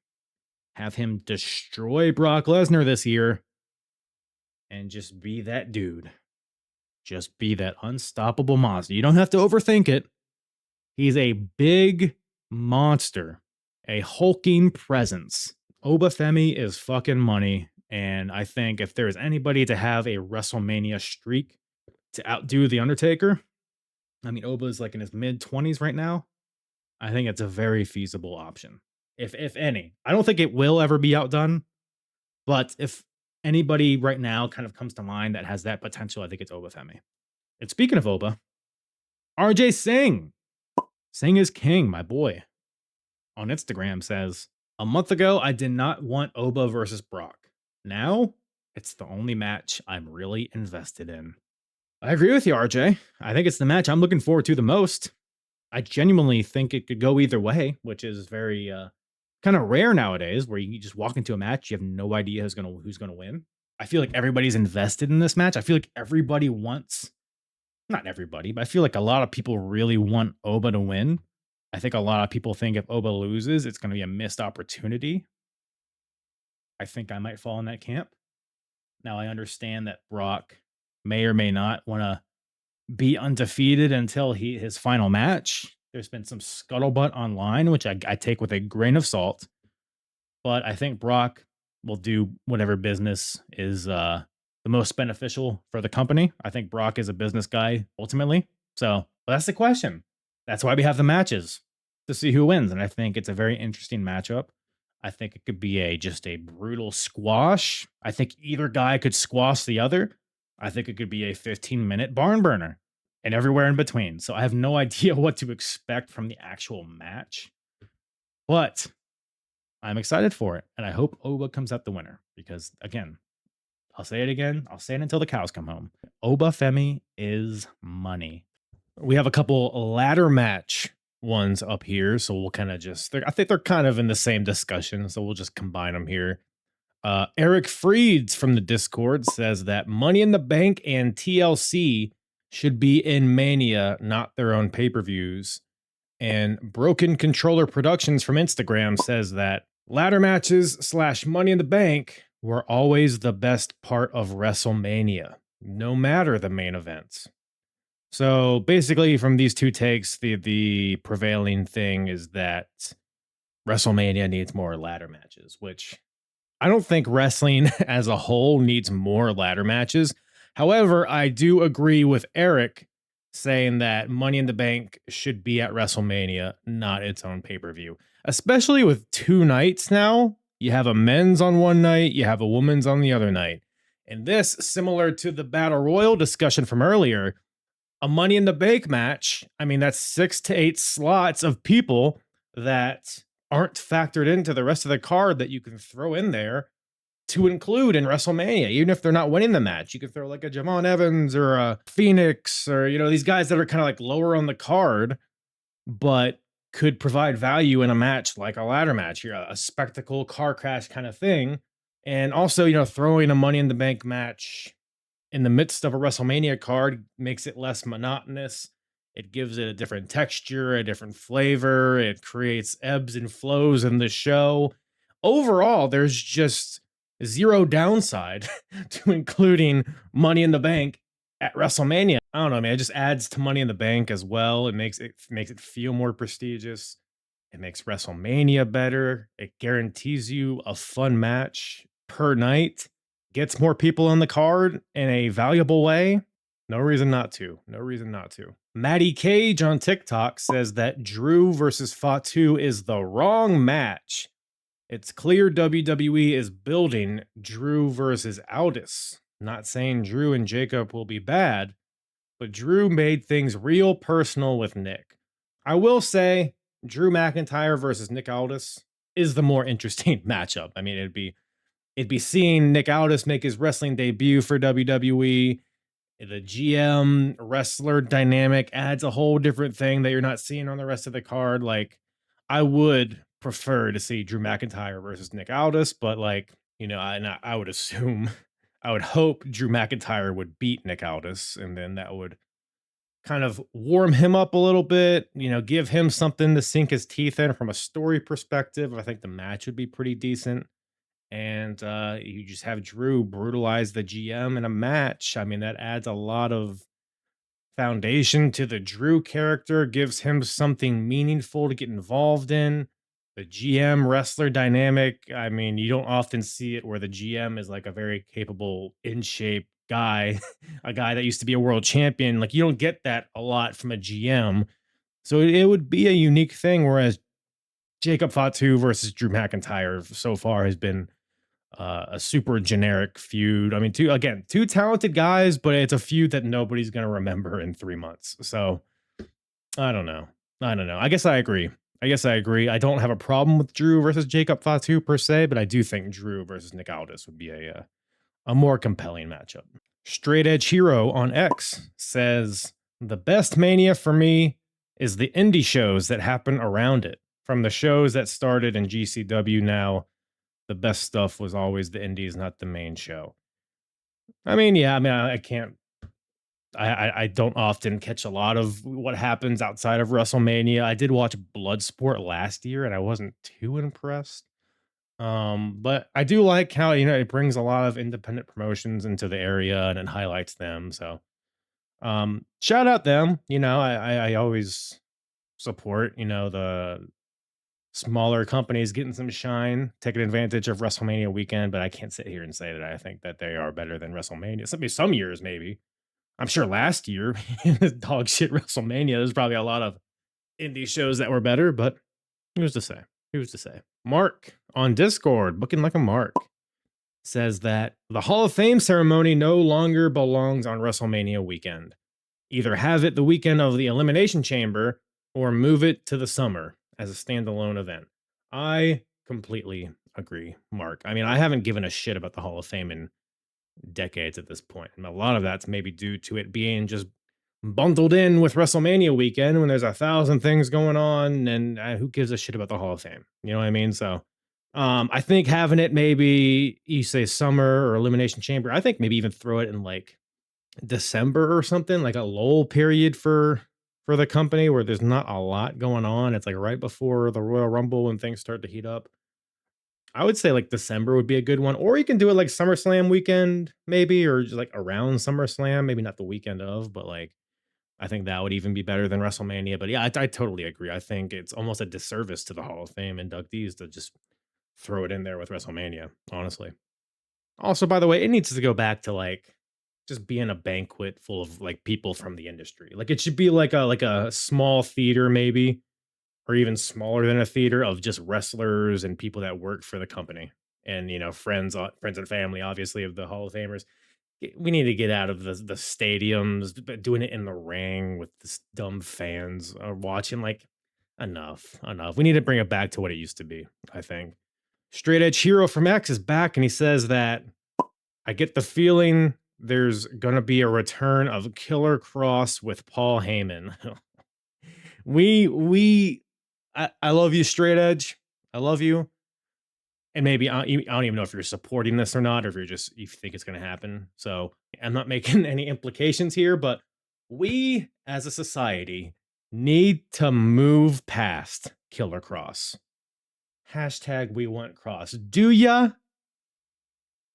Have him destroy Brock Lesnar this year and just be that dude. Just be that unstoppable monster. You don't have to overthink it. He's a big monster, a hulking presence. Obafemi is fucking money. And I think if there's anybody to have a WrestleMania streak to outdo The Undertaker, I mean, Oba's like in his mid-20s right now. I think it's a very feasible option, if any. I don't think it will ever be outdone, but if anybody right now kind of comes to mind that has that potential, I think it's Obafemi. And speaking of Oba, RJ Singh. Singh is king, my boy. On Instagram says, a month ago, I did not want Oba versus Brock. Now, it's the only match I'm really invested in. I agree with you, RJ. I think it's the match I'm looking forward to the most. I genuinely think it could go either way, which is very kind of rare nowadays, where you just walk into a match, you have no idea who's gonna win. I feel like everybody's invested in this match. I feel like everybody wants, not everybody, but I feel like a lot of people really want Oba to win. I think a lot of people think if Oba loses, it's going to be a missed opportunity. I think I might fall in that camp. Now, I understand that Brock may or may not want to be undefeated until his final match. There's been some scuttlebutt online, which I take with a grain of salt. But I think Brock will do whatever business is the most beneficial for the company. I think Brock is a business guy ultimately. So that's the question. That's why we have the matches, to see who wins. And I think it's a very interesting matchup. I think it could be just a brutal squash. I think either guy could squash the other. I think it could be a 15-minute barn burner and everywhere in between. So I have no idea what to expect from the actual match. But I'm excited for it, and I hope Oba comes out the winner because, again, I'll say it again. I'll say it until the cows come home. Oba Femi is money. We have a couple ladder match ones up here, so we'll kind of I think they're kind of in the same discussion, so we'll just combine them here. Eric Freeds from the Discord says that Money in the Bank and TLC should be in Mania, not their own pay-per-views. And Broken Controller Productions from Instagram says that ladder matches / Money in the Bank were always the best part of WrestleMania, no matter the main events. So basically, from these two takes, the prevailing thing is that WrestleMania needs more ladder matches, which I don't think wrestling as a whole needs more ladder matches. However, I do agree with Eric saying that Money in the Bank should be at WrestleMania, not its own pay-per-view. Especially with 2 nights now. You have a men's on one night, you have a women's on the other night. And this, similar to the Battle Royal discussion from earlier, a Money in the Bank match, I mean, that's 6 to 8 slots of people that aren't factored into the rest of the card that you can throw in there to include in WrestleMania, even if they're not winning the match. You could throw like a Javon Evans or a Phoenix or, these guys that are kind of like lower on the card, but could provide value in a match like a ladder match, a spectacle car crash kind of thing. And also, throwing a Money in the Bank match in the midst of a WrestleMania card makes it less monotonous. It gives it a different texture, a different flavor. It creates ebbs and flows in the show. Overall, there's just zero downside to including Money in the Bank at WrestleMania. I don't know, man. It just adds to Money in the Bank as well. It makes it feel more prestigious. It makes WrestleMania better. It guarantees you a fun match per night. Gets more people on the card in a valuable way. No reason not to. No reason not to. Maddie Cage on TikTok says that Drew versus Fatu is the wrong match. It's clear WWE is building Drew versus Aldis. Not saying Drew and Jacob will be bad, but Drew made things real personal with Nick. I will say Drew McIntyre versus Nick Aldis is the more interesting matchup. I mean, it'd be seeing Nick Aldis make his wrestling debut for WWE. The GM wrestler dynamic adds a whole different thing that you're not seeing on the rest of the card. Like, I would prefer to see Drew McIntyre versus Nick Aldis, but I would assume, I would hope Drew McIntyre would beat Nick Aldis, and then that would kind of warm him up a little bit, give him something to sink his teeth in from a story perspective. I think the match would be pretty decent. And you just have Drew brutalize the GM in a match. I mean, that adds a lot of foundation to the Drew character, gives him something meaningful to get involved in. The GM wrestler dynamic, I mean, you don't often see it where the GM is like a very capable, in shape guy, a guy that used to be a world champion. Like, you don't get that a lot from a GM. So it would be a unique thing, whereas Jacob Fatu versus Drew McIntyre so far has been a super generic feud. I mean, two talented guys, but it's a feud that nobody's going to remember in 3 months. So I don't know. I guess I agree. I don't have a problem with Drew versus Jacob Fatu per se, but I do think Drew versus Nick Aldis would be a more compelling matchup. Straight Edge Hero on X says, the best Mania for me is the indie shows that happen around it. From the shows that started in GCW now, the best stuff was always the indies, not the main show. I mean, yeah, I mean, I can't. I don't often catch a lot of what happens outside of WrestleMania. I did watch Bloodsport last year, and I wasn't too impressed. But I do like how it brings a lot of independent promotions into the area and it highlights them. So shout out them. I always support the smaller companies getting some shine, taking advantage of WrestleMania weekend. But I can't sit here and say that I think that they are better than WrestleMania. Some years maybe. I'm sure last year, dog shit WrestleMania, there's probably a lot of indie shows that were better, but who's to say? Who's to say? Mark on Discord, looking like a Mark, says that the Hall of Fame ceremony no longer belongs on WrestleMania weekend. Either have it the weekend of the Elimination Chamber or move it to the summer as a standalone event. I completely agree, Mark. I mean, I haven't given a shit about the Hall of Fame in decades at this point. And a lot of that's maybe due to it being just bundled in with WrestleMania weekend when there's 1,000 things going on, and who gives a shit about the Hall of Fame? You know what I mean? So, I think having it maybe you say summer or Elimination Chamber, I think maybe even throw it in like December or something, like a lull period for the company where there's not a lot going on. It's like right before the Royal Rumble when things start to heat up. I would say like December would be a good one, or you can do it like SummerSlam weekend, maybe, or just like around SummerSlam, maybe not the weekend of, but like I think that would even be better than WrestleMania. But yeah, I totally agree. I think it's almost a disservice to the Hall of Fame inductees to just throw it in there with WrestleMania, honestly. Also, by the way, it needs to go back to like just being a banquet full of like people from the industry. Like it should be like a small theater, maybe, or even smaller than a theater of just wrestlers and people that work for the company. And friends and family, obviously, of the Hall of Famers. We need to get out of the stadiums, but doing it in the ring with this dumb fans watching. Like, enough. We need to bring it back to what it used to be. I think. Straight Edge Hero from X is back, and he says that I get the feeling there's gonna be a return of Killer Cross with Paul Heyman. I love you, Straight Edge. I love you. And maybe I don't even know if you're supporting this or not, or if you think it's going to happen. So I'm not making any implications here, but we as a society need to move past Killer Cross. Hashtag we want Cross. Do ya?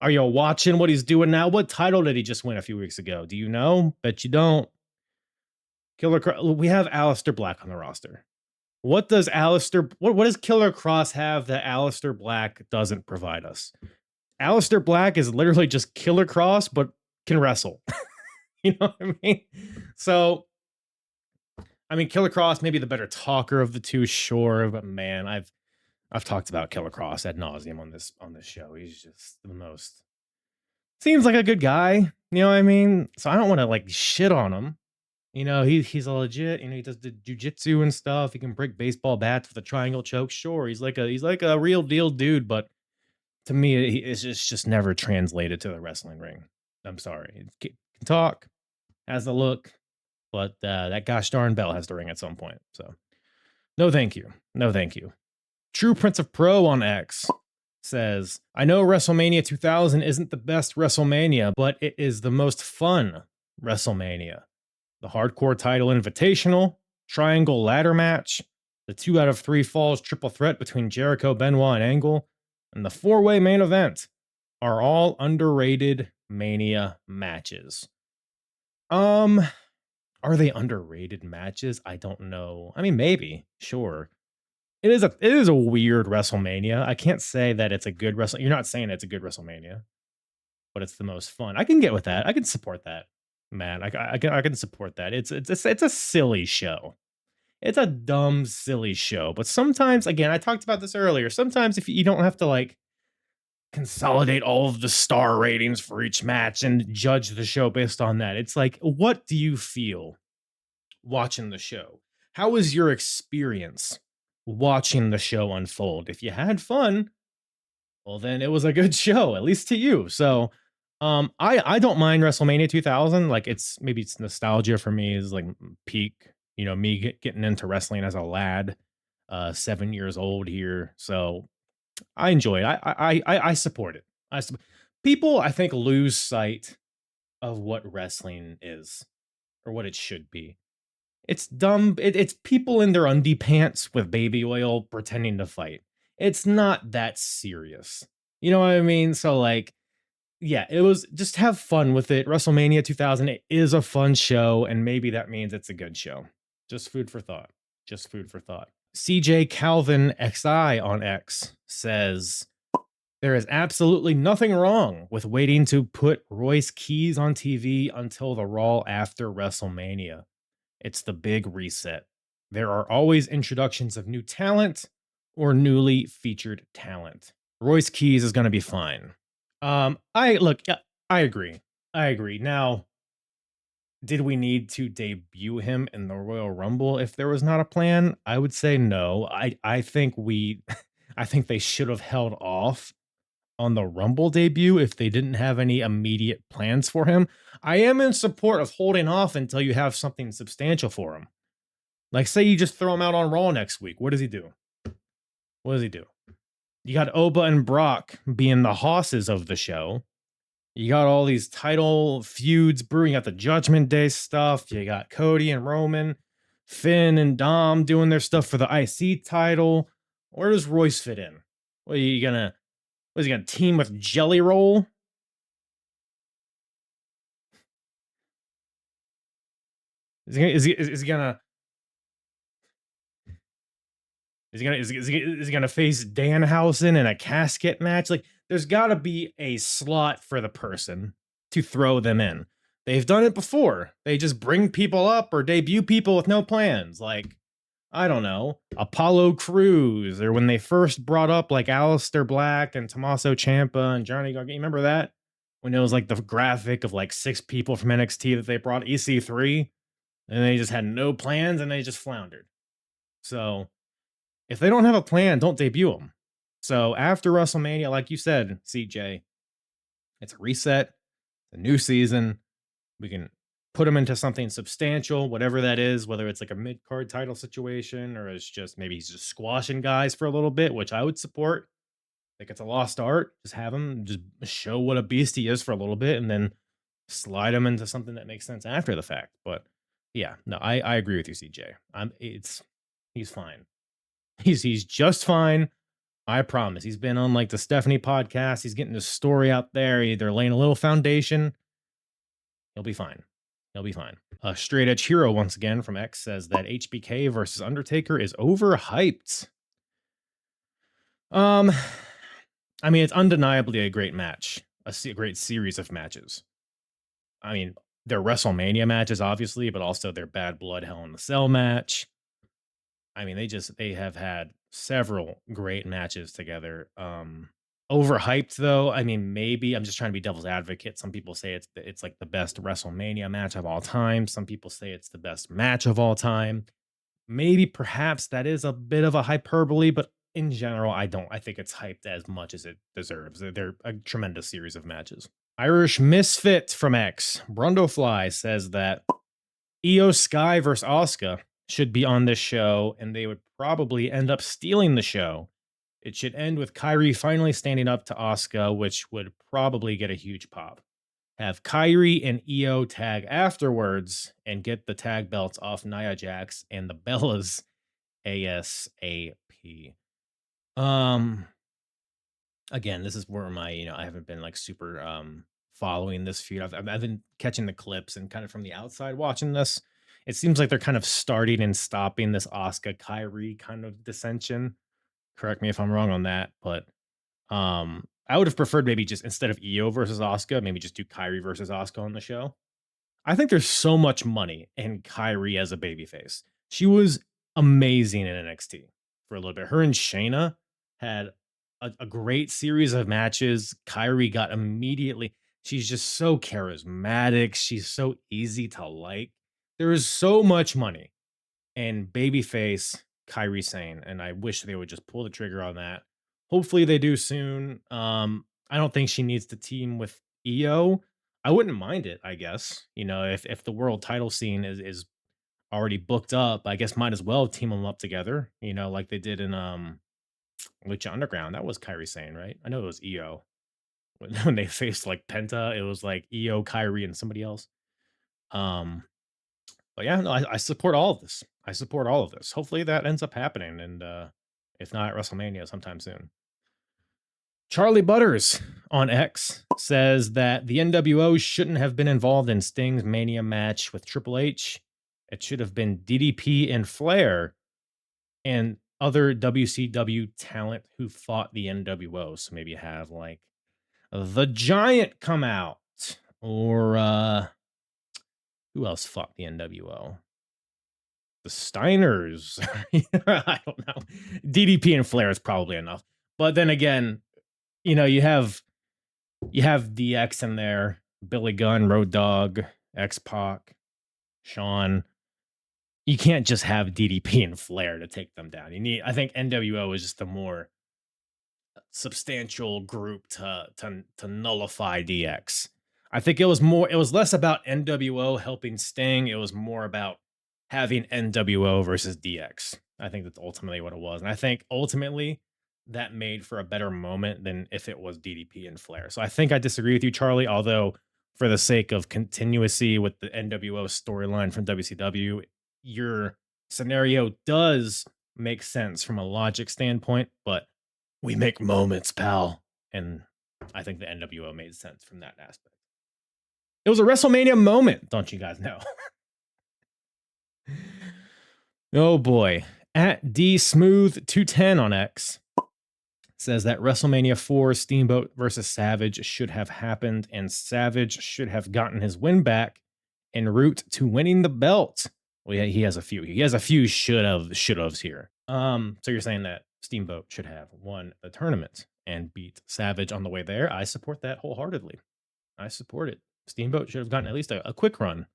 Are you watching what he's doing now? What title did he just win a few weeks ago? Do you know? Bet you don't. Killer Cross. We have Aleister Black on the roster. What does what does Killer Cross have that Aleister Black doesn't provide us? Aleister Black is literally just Killer Cross, but can wrestle. You know what I mean? So, I mean, Killer Cross may be the better talker of the two, sure, but man, I've talked about Killer Cross ad nauseum on this show. He's just the most seems like a good guy. You know what I mean? So I don't want to like shit on him. He's a legit, he does the jujitsu and stuff. He can break baseball bats with a triangle choke. Sure, he's like a real deal dude, but to me, it's just never translated to the wrestling ring. I'm sorry. He can talk, has the look, but that gosh darn bell has to ring at some point. So no thank you. No thank you. True Prince of Pro on X says, I know WrestleMania 2000 isn't the best WrestleMania, but it is the most fun WrestleMania. The Hardcore Title Invitational, Triangle Ladder Match, the 2 out of 3 falls triple threat between Jericho, Benoit, and Angle, and the 4-way main event are all underrated Mania matches. Are they underrated matches? I don't know. I mean, maybe, sure. It is a weird WrestleMania. I can't say that it's a good You're not saying it's a good WrestleMania, but it's the most fun. I can get with that. I can support that. Man, I can support that. It's a silly show. It's a dumb, silly show. But sometimes, again, I talked about this earlier. Sometimes if you don't have to like consolidate all of the star ratings for each match and judge the show based on that. It's like, what do you feel watching the show? How was your experience watching the show unfold? If you had fun, well, then it was a good show, at least to you. So I don't mind WrestleMania 2000. Like it's nostalgia for me is like peak, me getting into wrestling as a lad, 7 years old here. So I enjoy it. I support it. People I think lose sight of what wrestling is or what it should be. It's dumb. It's people in their undie pants with baby oil pretending to fight. It's not that serious. You know what I mean? So like, yeah, it was just have fun with it. WrestleMania 2000 it is a fun show, and maybe that means it's a good show. Just food for thought. Just food for thought. CJ Calvin XI on X says there is absolutely nothing wrong with waiting to put Royce Keys on TV until the Raw after WrestleMania. It's the big reset. There are always introductions of new talent or newly featured talent. Royce Keys is going to be fine. I look, yeah, I agree. I agree. Now, did we need to debut him in the Royal Rumble if there was not a plan? I would say no. I think we I think they should have held off on the Rumble debut if they didn't have any immediate plans for him. I am in support of holding off until you have something substantial for him. Like, say you just throw him out on Raw next week. What does he do? What does he do? You got Oba and Brock being the hosses of the show. You got all these title feuds brewing. You got the Judgment Day stuff. You got Cody and Roman, Finn and Dom doing their stuff for the IC title. Where does Royce fit in? What are you gonna? What is he gonna team with Jelly Roll? Is he gonna is he gonna face Danhausen in a casket match? Like, there's got to be a slot for the person to throw them in. They've done it before. They just bring people up or debut people with no plans. Like, I don't know, Apollo Crews, or when they first brought up like Aleister Black and Tommaso Ciampa and Johnny Gargano. You remember that? When it was like the graphic of like 6 people from NXT that they brought EC3 and they just had no plans and they just floundered. So if they don't have a plan, don't debut them. So after WrestleMania, like you said, CJ, it's a reset, a new season. We can put them into something substantial, whatever that is, whether it's like a mid card title situation or it's just maybe he's just squashing guys for a little bit, which I would support. Like, it's a lost art. Just have him just show what a beast he is for a little bit and then slide him into something that makes sense after the fact. But yeah, no, I agree with you, CJ. He's fine. He's just fine. I promise. He's been on like the Stephanie podcast. He's getting his story out there. They're laying a little foundation. He'll be fine. He'll be fine. Straight Edge Hero once again from X says that HBK versus Undertaker is overhyped. I mean, it's undeniably a great match, a great series of matches. I mean, they're WrestleMania matches, obviously, but also their Bad Blood Hell in the Cell match. I mean, they have had several great matches together. Overhyped though. I mean, maybe I'm just trying to be devil's advocate. Some people say it's like the best WrestleMania match of all time. Some people say it's the best match of all time. Maybe perhaps that is a bit of a hyperbole, but in general, I don't. I think it's hyped as much as it deserves. They're a tremendous series of matches. Irish Misfit from X, Brundlefly says that Io Sky versus Asuka should be on this show, and they would probably end up stealing the show. It should end with Kyrie finally standing up to Asuka, which would probably get a huge pop. Have Kyrie and Io tag afterwards and get the tag belts off Nia Jax and the Bellas ASAP. Again, this is where I haven't been like super following this feud. I've been catching the clips and kind of from the outside watching this. It seems like they're kind of starting and stopping this Asuka Kyrie kind of dissension. Correct me if I'm wrong on that, but I would have preferred maybe just instead of Io versus Asuka, maybe just do Kyrie versus Asuka on the show. I think there's so much money in Kyrie as a babyface. She was amazing in NXT for a little bit. Her and Shayna had a great series of matches. Kyrie got immediately. She's just so charismatic. She's so easy to like. There is so much money in babyface Kyrie Sane, and I wish they would just pull the trigger on that. Hopefully they do soon. I don't think she needs to team with Io. I wouldn't mind it, I guess. If the world title scene is already booked up, I guess might as well team them up together, like they did in Lucha Underground. That was Kyrie Sane, right? I know it was Io. when they faced like Penta, it was like Io, Kyrie, and somebody else. Um, but yeah, no, I support all of this. I support all of this. Hopefully that ends up happening, and if not at WrestleMania sometime soon. Charlie Butters on X says that the NWO shouldn't have been involved in Sting's Mania match with Triple H. It should have been DDP and Flair and other WCW talent who fought the NWO. So maybe have like the Giant come out, or who else fought the NWO? The Steiners. I don't know. DDP and Flair is probably enough. But then again, you have DX in there, Billy Gunn, Road Dogg, X Pac, Sean. You can't just have DDP and Flair to take them down. I think NWO is just a more substantial group to nullify DX. I think it was less about NWO helping Sting. It was more about having NWO versus DX. I think that's ultimately what it was. And I think ultimately that made for a better moment than if it was DDP and Flair. So I think I disagree with you, Charlie, although for the sake of continuity with the NWO storyline from WCW, your scenario does make sense from a logic standpoint, but we make moments, pal. And I think the NWO made sense from that aspect. It was a WrestleMania moment, don't you guys know? Oh boy. At D Smooth 210 on X says that WrestleMania 4 Steamboat versus Savage should have happened, and Savage should have gotten his win back en route to winning the belt. Well, yeah, he has a few. He has a few should-haves here. So you're saying that Steamboat should have won the tournament and beat Savage on the way there? I support that wholeheartedly. I support it. Steamboat should have gotten at least a quick run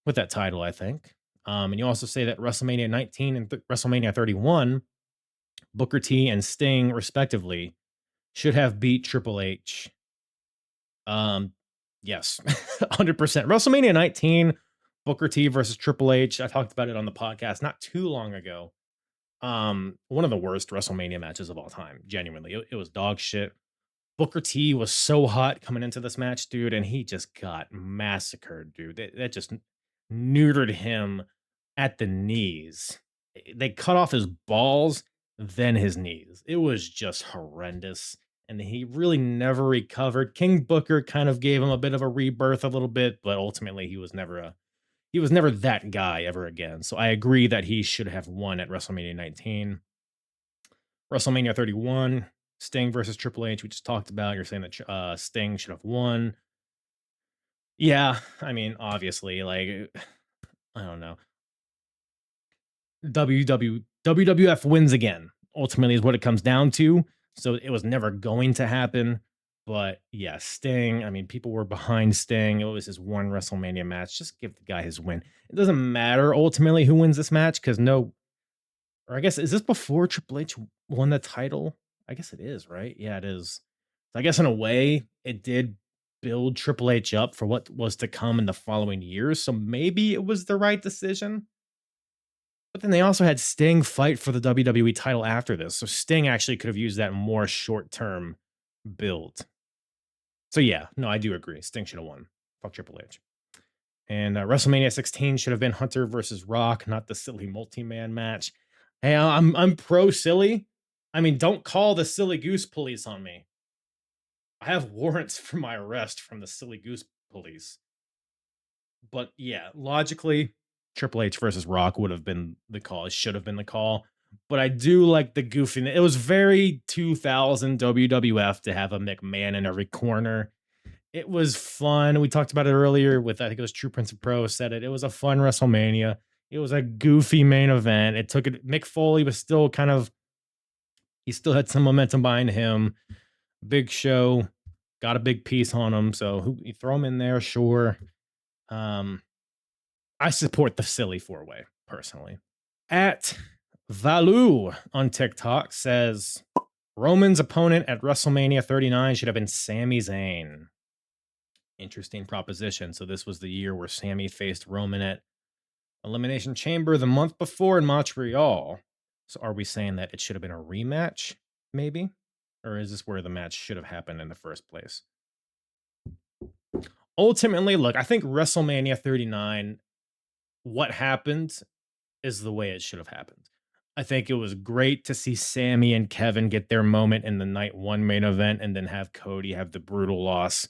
with that title, I think. And you also say that WrestleMania 19 and WrestleMania 31, Booker T and Sting, respectively, should have beat Triple H. Yes, 100%. WrestleMania 19, Booker T versus Triple H. I talked about it on the podcast not too long ago. One of the worst WrestleMania matches of all time. Genuinely, it was dog shit. Booker T was so hot coming into this match, dude, and he just got massacred, dude. That just neutered him at the knees. They cut off his balls, then his knees. It was just horrendous, and he really never recovered. King Booker kind of gave him a bit of a rebirth a little bit, but ultimately he was never that guy ever again. So I agree that he should have won at WrestleMania 19. WrestleMania 31, Sting versus Triple H, we just talked about. You're saying that Sting should have won. Yeah, I mean, obviously, like, I don't know. WWF wins again, ultimately, is what it comes down to. So it was never going to happen. But yeah, Sting, I mean, people were behind Sting. It was his one WrestleMania match. Just give the guy his win. It doesn't matter ultimately who wins this match because or I guess, is this before Triple H won the title? I guess it is, right? Yeah, it is. So I guess in a way, it did build Triple H up for what was to come in the following years. So maybe it was the right decision. But then they also had Sting fight for the WWE title after this. So Sting actually could have used that more short-term build. So yeah, no, I do agree. Sting should have won. Fuck Triple H. And WrestleMania 16 should have been Hunter versus Rock, not the silly multi-man match. Hey, I'm pro silly. I mean, don't call the silly goose police on me. I have warrants for my arrest from the silly goose police. But yeah, logically, Triple H versus Rock would have been the call. It should have been the call. But I do like the goofiness. It was very 2000 WWF to have a McMahon in every corner. It was fun. We talked about it earlier with, I think it was True Prince of Pro said it. It was a fun WrestleMania. It was a goofy main event. It took it. Mick Foley was still he still had some momentum behind him. Big Show got a big piece on him. So you throw him in there, sure. I support the silly four-way personally. At Valu on TikTok says Roman's opponent at WrestleMania 39 should have been Sami Zayn. Interesting proposition. So this was the year where Sami faced Roman at Elimination Chamber the month before in Montreal. So are we saying that it should have been a rematch? Maybe. Or is this where the match should have happened in the first place? Ultimately, look, I think WrestleMania 39, what happened is the way it should have happened. I think it was great to see Sammy and Kevin get their moment in the night one main event and then have Cody have the brutal loss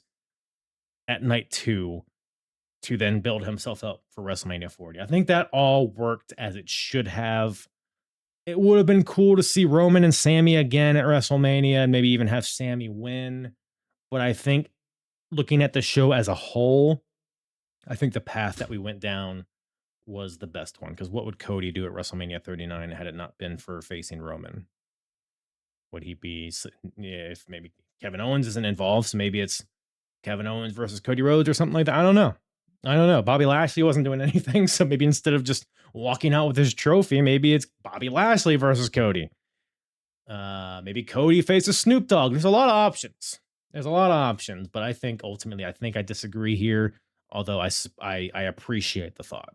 at night two to then build himself up for WrestleMania 40. I think that all worked as it should have. It would have been cool to see Roman and Sammy again at WrestleMania and maybe even have Sammy win. But I think looking at the show as a whole, I think the path that we went down was the best one. Because what would Cody do at WrestleMania 39 had it not been for facing Roman? Would he be, yeah, if maybe Kevin Owens isn't involved, so maybe it's Kevin Owens versus Cody Rhodes or something like that. I don't know. I don't know. Bobby Lashley wasn't doing anything, so maybe instead of just walking out with his trophy, maybe it's Bobby Lashley versus Cody. Maybe Cody faces Snoop Dogg. There's a lot of options. There's a lot of options, but I think ultimately, I think I disagree here. Although I appreciate the thought.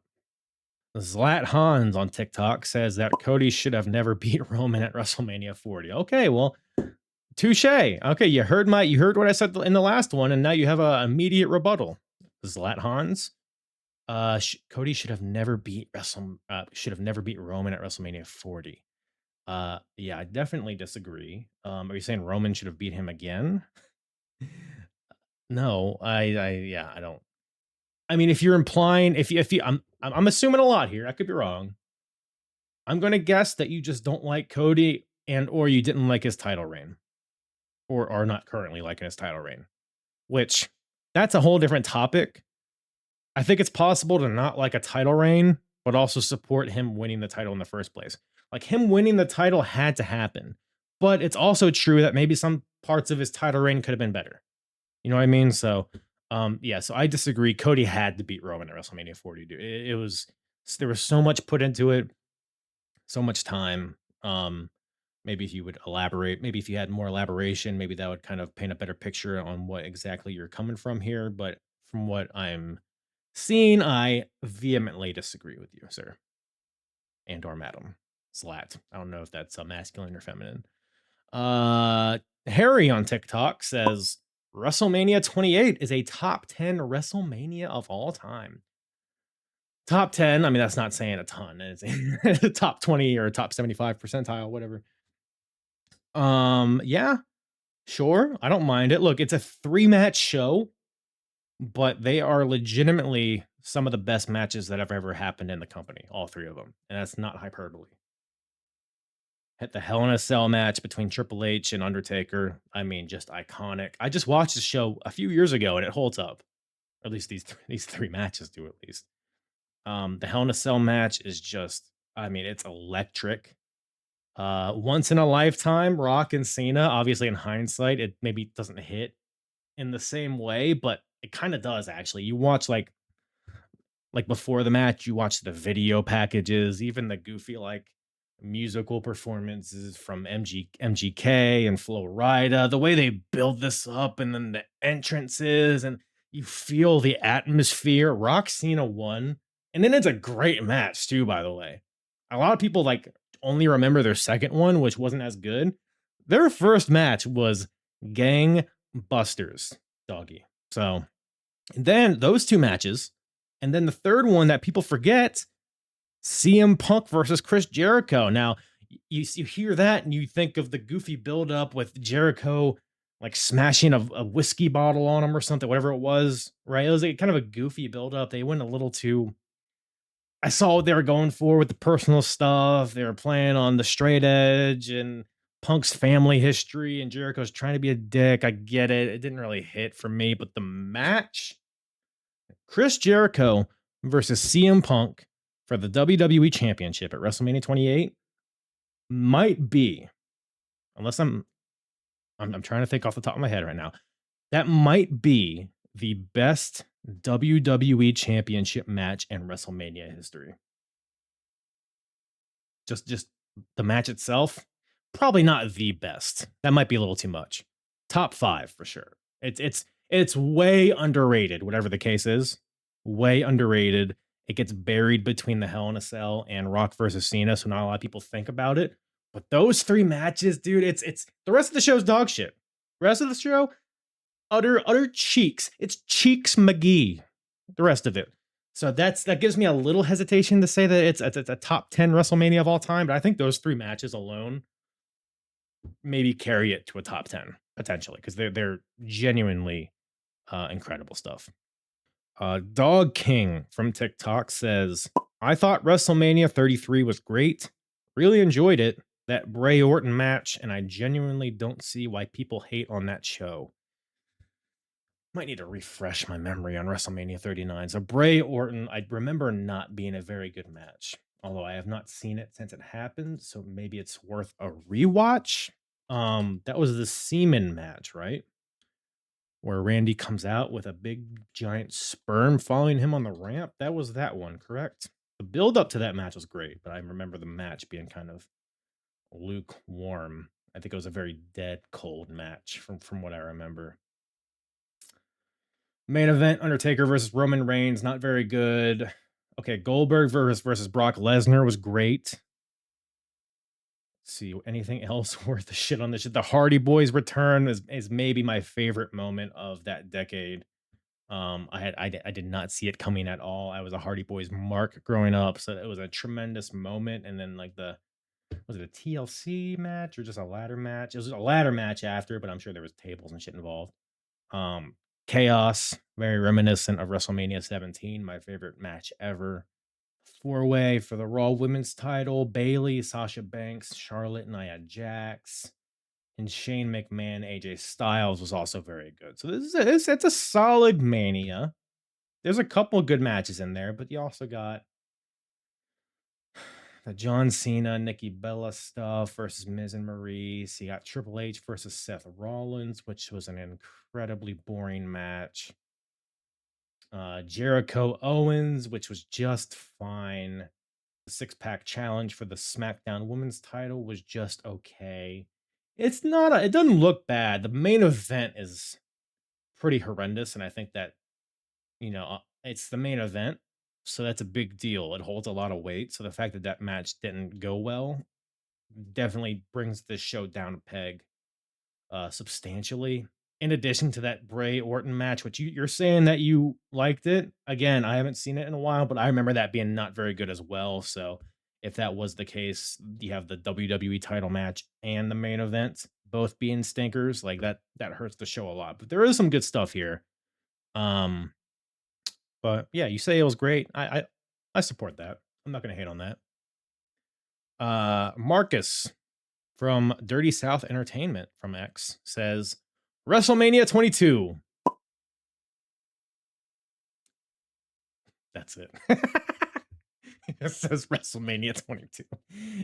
Zlat Hans on TikTok says that Cody should have never beat Roman at WrestleMania 40. Okay, well, touche. Okay, you heard what I said in the last one, and now you have a immediate rebuttal. Zlat Hans. Cody should have never beat Roman at WrestleMania 40. Yeah, I definitely disagree. Are you saying Roman should have beat him again? No, yeah, I don't. I mean, if you're implying, if you, I'm assuming a lot here. I could be wrong. I'm gonna guess that you just don't like Cody, and or you didn't like his title reign, or are not currently liking his title reign. Which that's a whole different topic. I think it's possible to not like a title reign, but also support him winning the title in the first place. Like him winning the title had to happen, but it's also true that maybe some parts of his title reign could have been better. You know what I mean? So, yeah. So I disagree. Cody had to beat Roman at WrestleMania 40. Dude, it was there was so much put into it, so much time. Maybe if you would elaborate, maybe if you had more elaboration, maybe that would kind of paint a better picture on what exactly you're coming from here. But from what I'm seeing, I vehemently disagree with you, sir, and or madam. Slat. I don't know if that's masculine or feminine. Harry on TikTok says WrestleMania 28 is a top 10 WrestleMania of all time. Top 10, I mean, that's not saying a ton. It's a top 20 or top 75 percentile, whatever. Yeah, sure. I don't mind it. Look, it's a 3-match show, but they are legitimately some of the best matches that have ever happened in the company, all 3 of them. And that's not hyperbole. Hit the Hell in a Cell match between Triple H and Undertaker. I mean, just iconic. I just watched the show a few years ago and it holds up. At least these 3 matches do, at least. The Hell in a Cell match is just, I mean, it's electric. Once in a lifetime, Rock and Cena. Obviously, in hindsight, it maybe doesn't hit in the same way, but it kind of does actually. You watch like before the match, you watch the video packages, even the goofy like musical performances from MGK and Flo Rida, the way they build this up and then the entrances and you feel the atmosphere. Rock Cena won. And then it's a great match too, by the way. A lot of people like only remember their second one, which wasn't as good. Their first match was gang busters, doggy. So and then those 2 matches, and then the third one that people forget, CM Punk versus Chris Jericho. Now, you hear that and you think of the goofy buildup with Jericho like smashing a whiskey bottle on him or something, whatever it was, right? It was like kind of a goofy buildup. They went a little too. I saw what they were going for with the personal stuff. They were playing on the straight edge and Punk's family history, and Jericho's trying to be a dick. I get it. It didn't really hit for me, but the match, Chris Jericho versus CM Punk for the WWE Championship at WrestleMania 28 might be, unless I'm trying to think off the top of my head right now, that might be the best WWE Championship match in WrestleMania history. Just the match itself, probably not the best. That might be a little too much. Top 5 for sure. It's way underrated, whatever the case is. Way underrated. It gets buried between the Hell in a Cell and Rock versus Cena, so not a lot of people think about it. But those 3 matches, dude, it's the rest of the show's dog shit. The rest of the show, utter cheeks. It's Cheeks McGee, the rest of it. So that gives me a little hesitation to say that it's a top 10 WrestleMania of all time, but I think those 3 matches alone maybe carry it to a top 10 potentially because they're genuinely incredible stuff. Dog King from Tik Tok says, I thought WrestleMania 33 was great. Really enjoyed it. That Bray Orton match, and I genuinely don't see why people hate on that show. Might need to refresh my memory on WrestleMania 39. So Bray Orton, I remember not being a very good match. Although I have not seen it since it happened, so maybe it's worth a rewatch. That was the Seaman match, right? Where Randy comes out with a big giant sperm following him on the ramp. That was that one, correct? The build up to that match was great, but I remember the match being kind of lukewarm. I think it was a very dead cold match from what I remember. Main event, Undertaker versus Roman Reigns, not very good. Okay, Goldberg versus Brock Lesnar was great. See anything else worth the shit on this shit. The Hardy Boys return is maybe my favorite moment of that decade. I did not see it coming at all. I was a Hardy Boys mark growing up, so it was a tremendous moment. And then like was it a TLC match or just a ladder match? It was a ladder match after, but I'm sure there was tables and shit involved. Chaos, very reminiscent of WrestleMania 17, my favorite match ever. 4-way for the Raw Women's title, Bayley, Sasha Banks, Charlotte, Nia Jax, and Shane McMahon, AJ Styles was also very good. So it's a solid Mania. There's a couple of good matches in there, but you also got the John Cena, Nikki Bella stuff versus Miz and Maurice. You got Triple H versus Seth Rollins, which was an incredibly boring match. Jericho Owens, which was just fine. The 6-pack challenge for the SmackDown Women's title was just okay. It doesn't look bad. The main event is pretty horrendous, and I think that, it's the main event, so that's a big deal. It holds a lot of weight. So the fact that that match didn't go well definitely brings this show down a peg substantially. In addition to that Bray Orton match, which you're saying that you liked it. Again, I haven't seen it in a while, but I remember that being not very good as well. So if that was the case, you have the WWE title match and the main event both being stinkers. Like that hurts the show a lot. But there is some good stuff here. But yeah, you say it was great. I support that. I'm not gonna hate on that. Marcus from Dirty South Entertainment from X says WrestleMania 22. That's it. It says WrestleMania 22.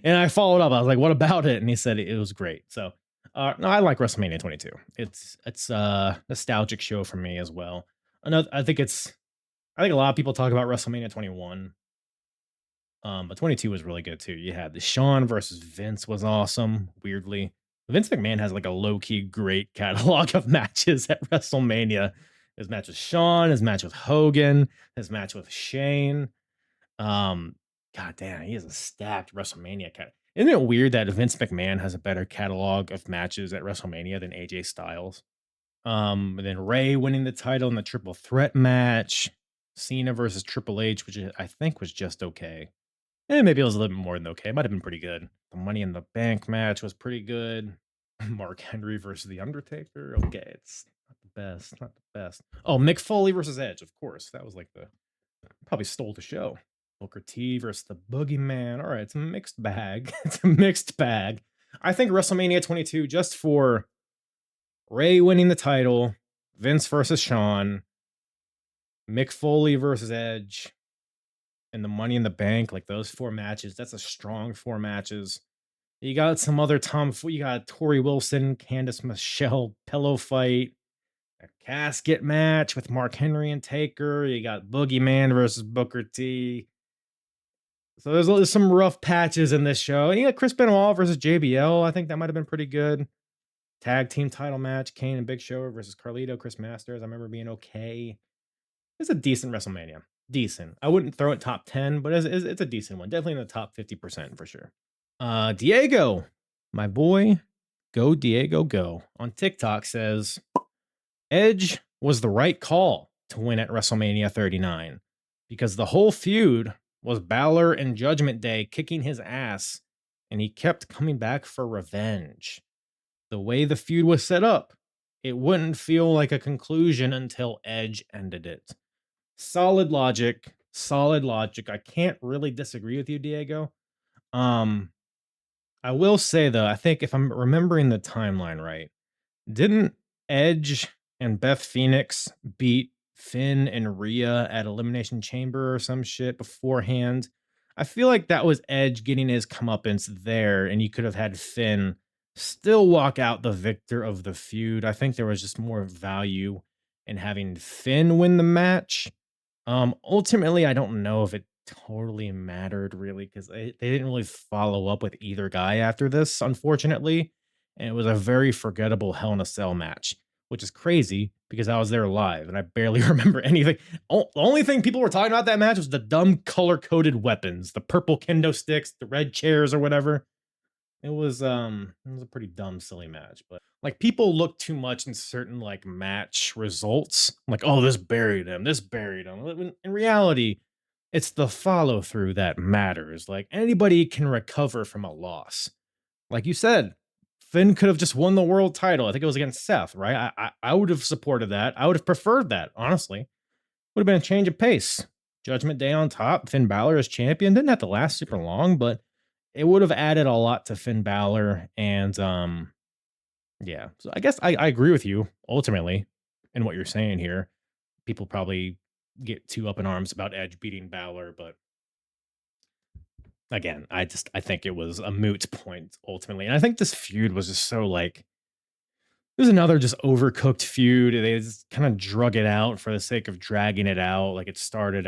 And I followed up. I was like, what about it? And he said it was great. So no, I like WrestleMania 22. It's a nostalgic show for me as well. I think a lot of people talk about WrestleMania 21. But 22 was really good too. You had the Shawn versus Vince was awesome. Weirdly, Vince McMahon has like a low key great catalog of matches at WrestleMania. His match with Shawn, his match with Hogan, his match with Shane. God damn, he has a stacked WrestleMania cat. Isn't it weird that Vince McMahon has a better catalog of matches at WrestleMania than AJ Styles? And then Ray winning the title in the triple threat match, Cena versus Triple H, which I think was just okay. Maybe it was a little bit more than okay. It might have been pretty good. The Money in the Bank match was pretty good. Mark Henry versus The Undertaker. Okay, it's not the best. Not the best. Oh, Mick Foley versus Edge, of course. That was like probably stole the show. Booker T versus the Boogeyman. All right, it's a mixed bag. It's a mixed bag. I think WrestleMania 22, just for Ray winning the title, Vince versus Shawn, Mick Foley versus Edge, and the Money in the Bank, like those 4 matches, that's a strong 4 matches. You got some other you got Tori Wilson, Candice Michelle pillow fight, a casket match with Mark Henry and Taker. You got Boogeyman versus Booker T. So there's some rough patches in this show. And you got Chris Benoit versus JBL. I think that might have been pretty good. Tag team title match, Kane and Big Show versus Carlito, Chris Masters. I remember being okay. It's a decent WrestleMania. Decent. I wouldn't throw it top 10, but it's a decent one. Definitely in the top 50% for sure. Diego My boy, Go Diego Go, on TikTok says Edge was the right call to win at WrestleMania 39 because the whole feud was Balor and Judgment Day kicking his ass, and he kept coming back for revenge. The way the feud was set up, it wouldn't feel like a conclusion until Edge ended it. Solid logic, solid logic. I can't really disagree with you, Diego. Um, I will say though, I think if I'm remembering the timeline right, didn't Edge and Beth Phoenix beat Finn and Rhea at Elimination Chamber or some shit beforehand? I feel like that was Edge getting his comeuppance there, and you could have had Finn still walk out the victor of the feud. I think there was just more value in having Finn win the match. Ultimately, I don't know if it totally mattered really because they didn't really follow up with either guy after this, unfortunately. And it was a very forgettable Hell in a Cell match, which is crazy because I was there live and I barely remember anything. The only thing people were talking about that match was the dumb color coded weapons, the purple kendo sticks, the red chairs, or whatever. It was a pretty dumb, silly match, but like people look too much in certain like match results, like, oh, this buried him, this buried him. When in reality, it's the follow through that matters. Like anybody can recover from a loss. Like you said, Finn could have just won the world title. I think it was against Seth, right? I would have supported that. I would have preferred that, honestly. Would have been a change of pace. Judgment Day on top, Finn Balor as champion. Didn't have to last super long, but it would have added a lot to Finn Balor. And yeah. So I guess I agree with you ultimately in what you're saying here. People probably get too up in arms about Edge beating Balor, but again, I think it was a moot point ultimately. And I think this feud was just so like it was another just overcooked feud. They just kind of drug it out for the sake of dragging it out. Like it started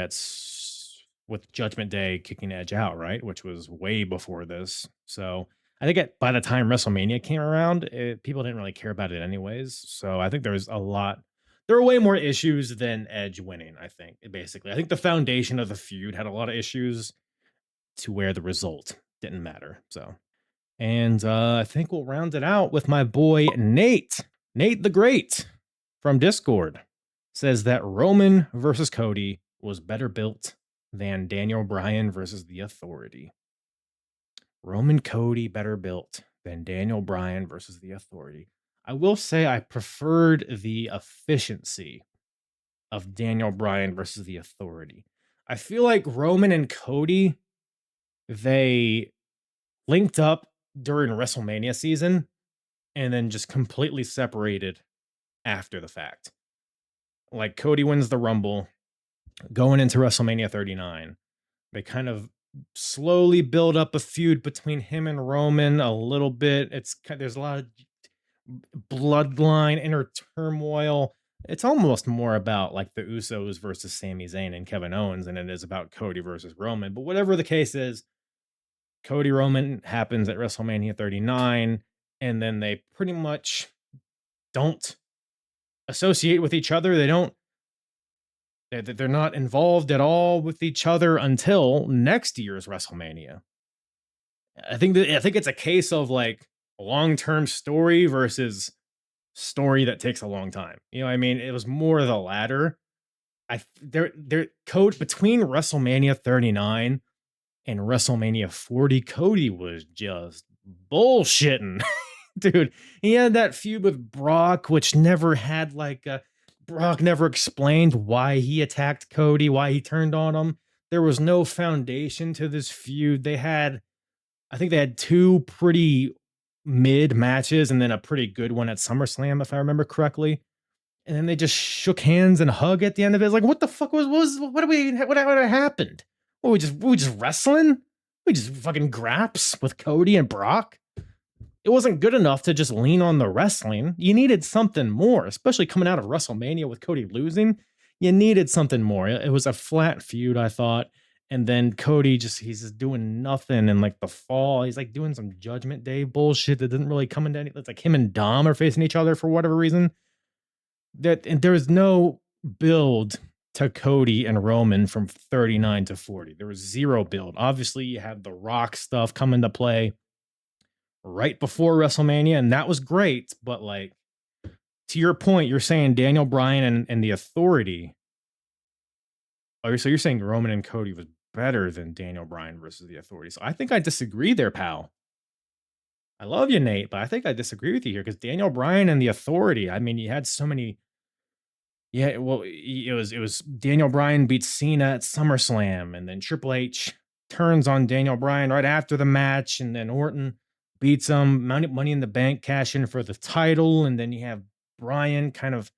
with Judgment Day kicking Edge out, right? Which was way before this. So I think by the time WrestleMania came around, people didn't really care about it anyways. So I think there was a lot. There were way more issues than Edge winning. I think basically, I think the foundation of the feud had a lot of issues to where the result didn't matter. So and I think we'll round it out with my boy Nate. Nate the Great from Discord says that Roman versus Cody was better built than Daniel Bryan versus the Authority. Roman Cody better built than Daniel Bryan versus the Authority. I will say I preferred the efficiency of Daniel Bryan versus the Authority. I feel like Roman and Cody, they linked up during WrestleMania season and then just completely separated after the fact. Like Cody wins the Rumble going into WrestleMania 39. They kind of slowly build up a feud between him and Roman a little bit. There's a lot of bloodline inner turmoil. It's almost more about like the Usos versus Sami Zayn and Kevin Owens than it is about Cody versus Roman. But whatever the case is, Cody Roman happens at WrestleMania 39, and then they pretty much don't associate with each other. They're not involved at all with each other until next year's WrestleMania. I think it's a case of like long-term story versus story that takes a long time. You know what I mean? It was more the latter. Their code between WrestleMania 39 and WrestleMania 40, Cody was just bullshitting. Dude, he had that feud with Brock, which never had like Brock never explained why he attacked Cody, why he turned on him. There was no foundation to this feud. I think they had two pretty mid matches and then a pretty good one at SummerSlam, if I remember correctly. And then they just shook hands and hug at the end of it. It's like, what the fuck what happened? We just wrestling? We just fucking graps with Cody and Brock? It wasn't good enough to just lean on the wrestling. You needed something more, especially coming out of WrestleMania with Cody losing. You needed something more. It was a flat feud, I thought. And then Cody he's just doing nothing. And like the fall, he's like doing some Judgment Day bullshit that didn't really come into any. It's like him and Dom are facing each other for whatever reason. And there was no build to Cody and Roman from 39 to 40. There was zero build. Obviously, you have the Rock stuff come into play. right before WrestleMania, and that was great. But like to your point, you're saying Daniel Bryan and the Authority. Oh, so you're saying Roman and Cody was better than Daniel Bryan versus the Authority. So I think I disagree there, pal. I love you, Nate, but I think I disagree with you here because Daniel Bryan and the Authority. I mean, you had so many. Yeah, well, it was Daniel Bryan beats Cena at SummerSlam, and then Triple H turns on Daniel Bryan right after the match, and then Orton beats him. Money in the Bank cash in for the title, and then you have Bryan kind of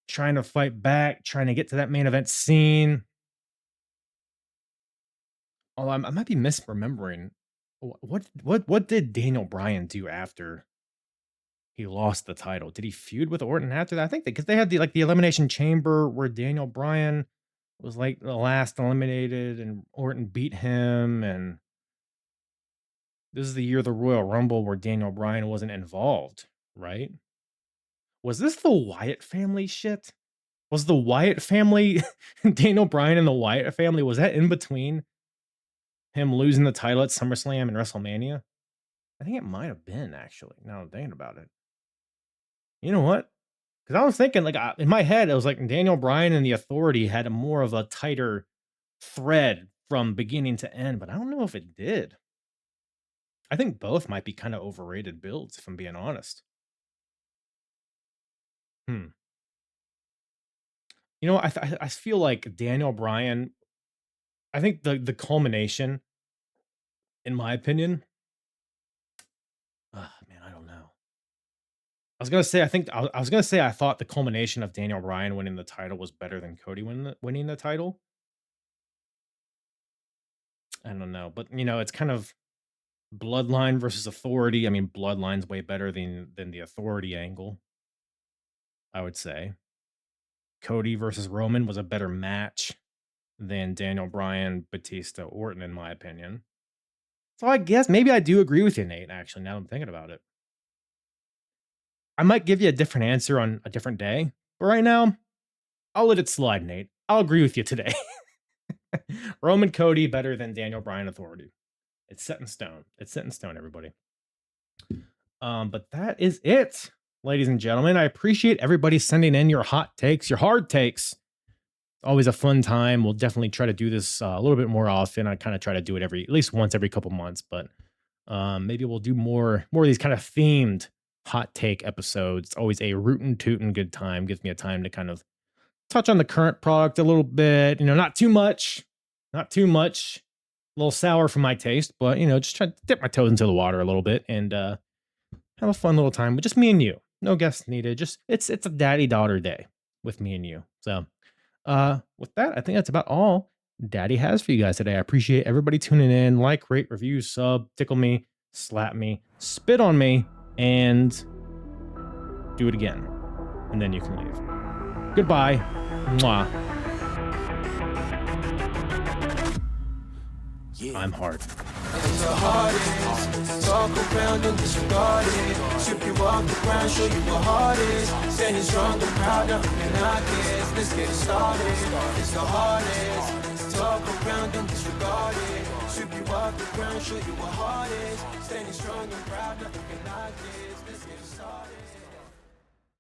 trying to fight back, trying to get to that main event scene. Oh, I might be misremembering. What did Daniel Bryan do after he lost the title? Did he feud with Orton after that? I think because they had the Elimination Chamber where Daniel Bryan was like the last eliminated and Orton beat him. And this is the year of the Royal Rumble where Daniel Bryan wasn't involved, right? Was this the Wyatt family shit? Was the Wyatt family, Daniel Bryan and the Wyatt family, was that in between him losing the title at SummerSlam and WrestleMania? I think it might have been actually. Now I'm thinking about it. You know what? Because I was thinking, like, in my head, it was like Daniel Bryan and the Authority had a more of a tighter thread from beginning to end, but I don't know if it did. I think both might be kind of overrated builds, if I'm being honest. Hmm. You know, I feel like Daniel Bryan. I think the culmination, in my opinion. Man, I don't know. I was gonna say I think I was gonna say I thought the culmination of Daniel Bryan winning the title was better than Cody winning the title. I don't know, but it's kind of Bloodline versus Authority. I mean, Bloodline's way better than the Authority angle, I would say. Cody versus Roman was a better match than Daniel Bryan, Batista, Orton, in my opinion. So I guess maybe I do agree with you, Nate, actually, now that I'm thinking about it. I might give you a different answer on a different day, but right now, I'll let it slide, Nate. I'll agree with you today. Roman Cody better than Daniel Bryan Authority. It's set in stone. It's set in stone, everybody. But that is it, ladies and gentlemen. I appreciate everybody sending in your hot takes, your hard takes. Always a fun time. We'll definitely try to do this a little bit more often. I kind of try to do it at least once every couple months, but maybe we'll do more of these kind of themed hot take episodes. It's always a rootin' tootin' good time. Gives me a time to kind of touch on the current product a little bit. Not too much, not too much. A little sour for my taste, but just try to dip my toes into the water a little bit and have a fun little time with just me and you. No guests needed. Just it's a daddy-daughter day with me and you. So with that, I think that's about all Daddy has for you guys today. I appreciate everybody tuning in. Like, rate, review, sub, tickle me, slap me, spit on me, and do it again. And then you can leave. Goodbye. Mwah. Yeah. I'm hard. It's the hardest. Talk around and disregard it. Strip you off the ground, show you what heart is. Standing strong and proud, nothing can knock it. Let's get it started. It's the hardest. Talk around and disregard it. Strip you off the ground, show you what heart is. Standing strong and proud, nothing can knock it. Let's get it started.